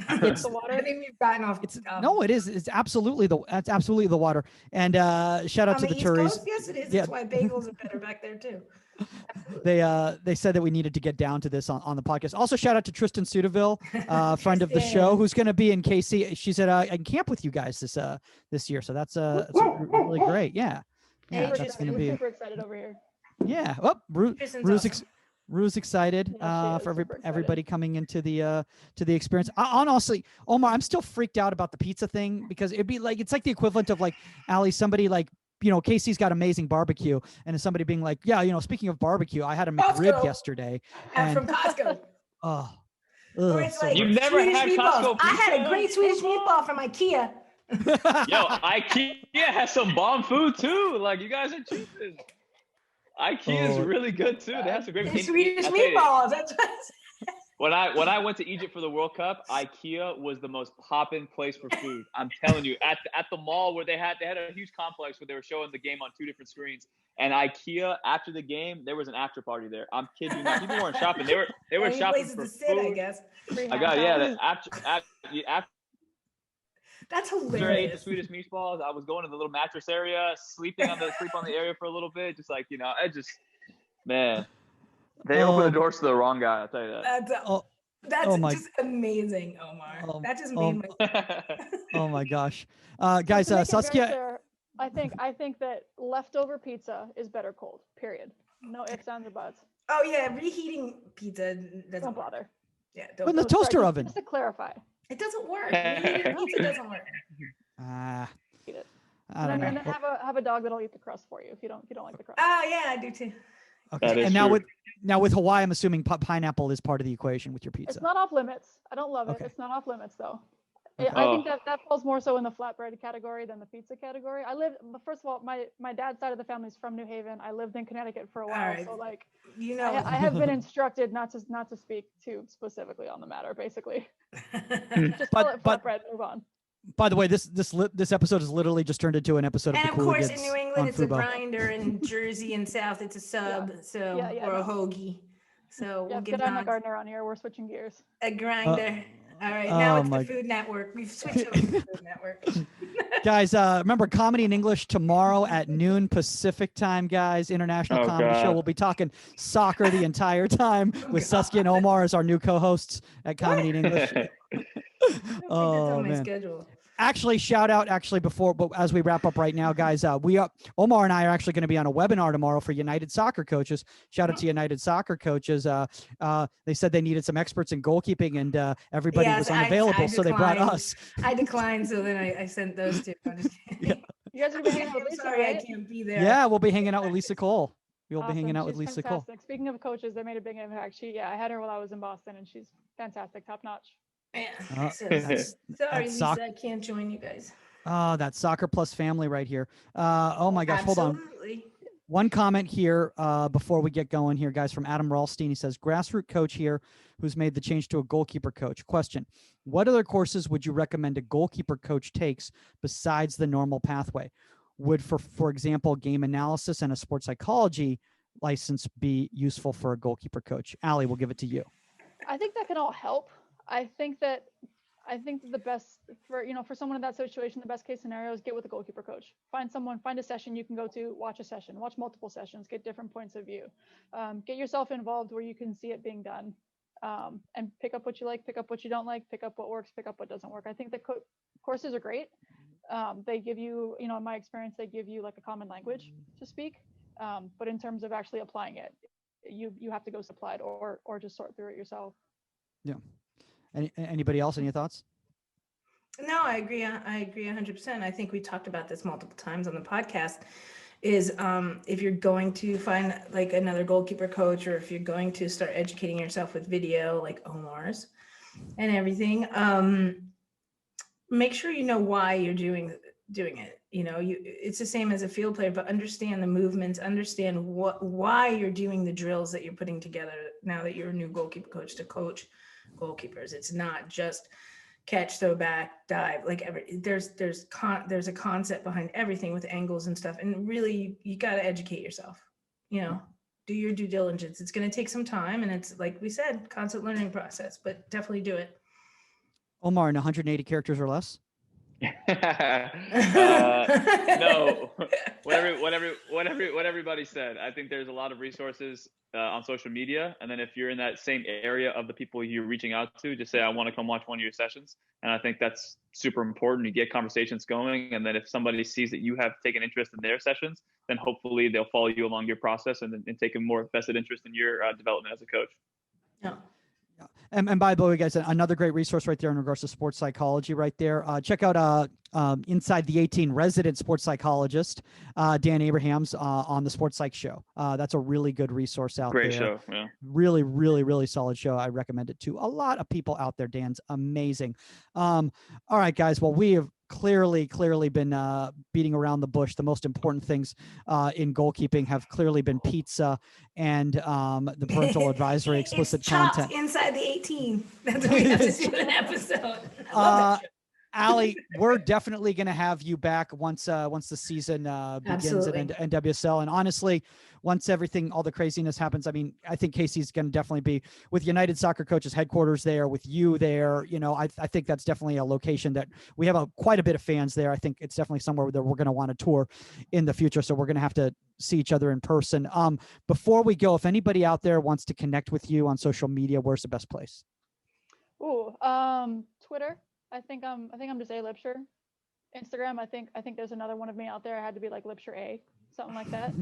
It's the water. I think we've gotten off. No, it is. It's absolutely the water. And shout out on to the East Turies. Coast? Yes, it is. Yeah. That's why bagels are better back there too. They said that we needed to get down to this on the podcast. Also, shout out to Tristan Sudaville, friend of the show, Tristan. who's going to be in KC. She's at in camp with you guys this year, so that's really great. Yeah, Hey, yeah, that's Tristan. going to We're be super excited over here. yeah. Oh, Tristan's Rue's awesome. Rue's excited Yeah, she for is super excited. everybody coming into the experience. Honestly, Omar, I'm still freaked out about the pizza thing because it'd be like it's like the equivalent of like Allie, somebody like Casey's got amazing barbecue, and somebody being like, yeah, speaking of barbecue, I had a McRib Costco. yesterday, From and Costco. oh, Or ugh, it's so like You've never Swedish had meatballs. Costco I had a pizza? great Swedish meatball from IKEA. Yo, IKEA has some bomb food too. Like you guys are cheating. IKEA is Oh. really good too. They have some great. They're Swedish I'll tell you, meatballs. That's what When I went to Egypt for the World Cup, IKEA was the most poppin' place for food. I'm telling you, at the mall where they had a huge complex where they were showing the game on 2 different screens. And IKEA, after the game, there was an after party there. I'm kidding you not. People weren't shopping. They were Any shopping places for to sit, I food. guess. I got after That's I ate the hilarious. Swedish meatballs. I was going to the little mattress area, sleep on the area for a little bit, just like man. They opened the doors to the wrong guy. I'll tell you that. That's Oh my- just amazing, Omar. That just made my. oh my gosh, guys, To make it very Saskia. clear, I think that leftover pizza is better cold. Period. No ifs, ands, or buts. Oh yeah, reheating pizza doesn't Don't work. bother. Yeah, In the don't. toaster Sorry, oven. Just to clarify. It doesn't work. Reheating pizza doesn't work. Ah, Eat it. I don't And know. then have a dog that'll eat the crust for you if you don't like the crust. Oh yeah, I do too. Okay, That is and now true. with Hawaii, I'm assuming pineapple is part of the equation with your pizza. It's not off limits. I don't love Okay. it. It's not off limits though. Okay. I think that falls more so in the flatbread category than the pizza category. First of all, my dad's side of the family is from New Haven. I lived in Connecticut for a while, right. so like You I know. have been instructed not to speak too specifically on the matter. Basically, just call it But- flatbread. Move on. By the way, this episode has literally just turned into an episode And of of the course, Cooligans in New on England, it's a Fubo. grinder. In Jersey and South, it's a sub. Yeah, or a no. hoagie. So Yeah, we'll give get on the nods. gardener on here. We're switching gears. A grinder. All right, now oh it's my- the Food Network. We've switched over to the Food Network. Guys, remember Comedy in English tomorrow at noon Pacific time, guys. International Oh, Comedy Show. God. We'll be talking soccer the entire time with Saskia and Omar as our new co-hosts at Comedy in English. That's Oh on my man. schedule. Actually, shout out but as we wrap up right now, guys, Omar and I are actually going to be on a webinar tomorrow for United Soccer Coaches. Shout out to United Soccer Coaches. They said they needed some experts in goalkeeping, and everybody Yes, was unavailable, I so they brought declined. us. I declined, so then I sent those two. I'm just kidding. You guys are gonna be hanging out I'm with Lisa, sorry, I right? can't be there. Yeah, we'll be hanging out with Lisa Cole. We'll be Awesome. hanging out with She's Lisa Cole. fantastic. Speaking of coaches, they made a big impact. I had her while I was in Boston, and she's fantastic, top notch. Yeah. So, That's- sorry, that's Lisa, soc- I can't join you guys. Oh, that Soccer Plus family right here. Oh my gosh, hold on. Absolutely. One comment here before we get going here, guys, from Adam Ralstein. He says, grassroots coach here who's made the change to a goalkeeper coach. Question, what other courses would you recommend a goalkeeper coach takes besides the normal pathway? Would, for example, game analysis and a sports psychology license be useful for a goalkeeper coach? Allie, we'll give it to you. I think that can all help. I think that the best for someone in that situation, the best case scenario is get with a goalkeeper coach. Find a session you can go to, watch a session, watch multiple sessions, get different points of view. Get yourself involved where you can see it being done, and pick up what you like, pick up what you don't like, pick up what works, pick up what doesn't work. I think the courses are great. They give you, in my experience, they give you like a common language to speak. But in terms of actually applying it, you have to go supplied or just sort through it yourself. Yeah. Anybody else? Any thoughts? No, I agree. I agree 100%. I think we talked about this multiple times on the podcast. Is if you're going to find like another goalkeeper coach, or if you're going to start educating yourself with video like Omar's and everything, make sure you know why you're doing it. It's the same as a field player, but understand the movements, understand why you're doing the drills that you're putting together now that you're a new goalkeeper coach to coach goalkeepers. It's not just catch, throw back, dive. Like there's a concept behind everything with angles and stuff. And really, you got to educate yourself. Do your due diligence. It's going to take some time, and it's like we said, constant learning process. But definitely do it. Omar, in 180 characters or less? No, what everybody said. I think there's a lot of resources on social media, and then if you're in that same area of the people you're reaching out to, just say, I want to come watch one of your sessions. And I think that's super important. You get conversations going, and then if somebody sees that you have taken interest in their sessions, then hopefully they'll follow you along your process and take a more vested interest in your development as a coach. Yeah. And by the way, guys, another great resource right there in regards to sports psychology right there. Check out Inside the 18 resident sports psychologist, Dan Abrahams, on the Sports Psych Show. That's a really good resource out there. Great show. Yeah. Really, really, really solid show. I recommend it to a lot of people out there. Dan's amazing. All right, guys. Well, we have clearly been beating around the bush. The most important things in goalkeeping have clearly been pizza and the parental advisory, explicit content. Inside the 18. That's what we have to do an episode. I love that show. Alli, we're definitely going to have you back once the season begins at NWSL. And honestly, once all the craziness happens, I mean, I think Casey's going to definitely be with United Soccer Coaches headquarters there, with you there. I think that's definitely a location that we have quite a bit of fans there. I think it's definitely somewhere that we're going to want to tour in the future. So we're going to have to see each other in person. Before we go, if anybody out there wants to connect with you on social media, where's the best place? Twitter. I think I'm just A Lipsher. Instagram, I think there's another one of me out there. I had to be like Lipsher A, something like that.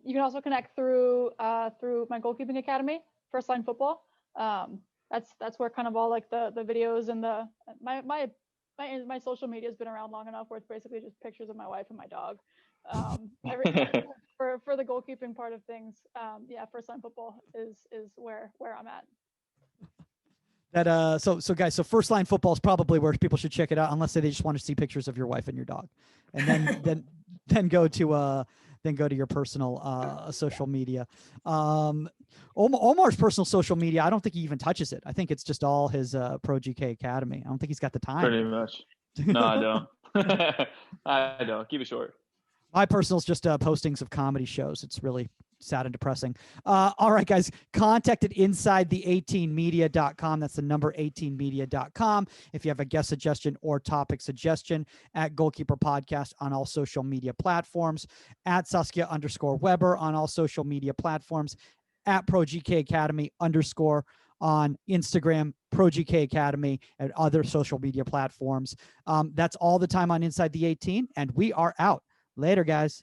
You can also connect through my goalkeeping academy, First Line Football. That's where kind of all like the videos and my social media has been around long enough where it's basically just pictures of my wife and my dog. For the goalkeeping part of things, First Line Football is where I'm at. So guys, so First Line Football is probably where people should check it out, unless they just want to see pictures of your wife and your dog, and then go to your personal social media. Omar's personal social media, I don't think he even touches it. I think it's just all his Pro GK Academy. I don't think he's got the time. Pretty much. No, I don't. I don't. Keep it short. My personal is just postings of comedy shows. It's really sad and depressing. All right, guys, contact at insidethe18media.com. That's the number 18media.com. If you have a guest suggestion or topic suggestion, at Goalkeeper Podcast on all social media platforms, at Saskia_Weber on all social media platforms, at ProGK Academy _ on Instagram, ProGK Academy, and other social media platforms. That's all the time on Inside the 18, and we are out. Later, guys.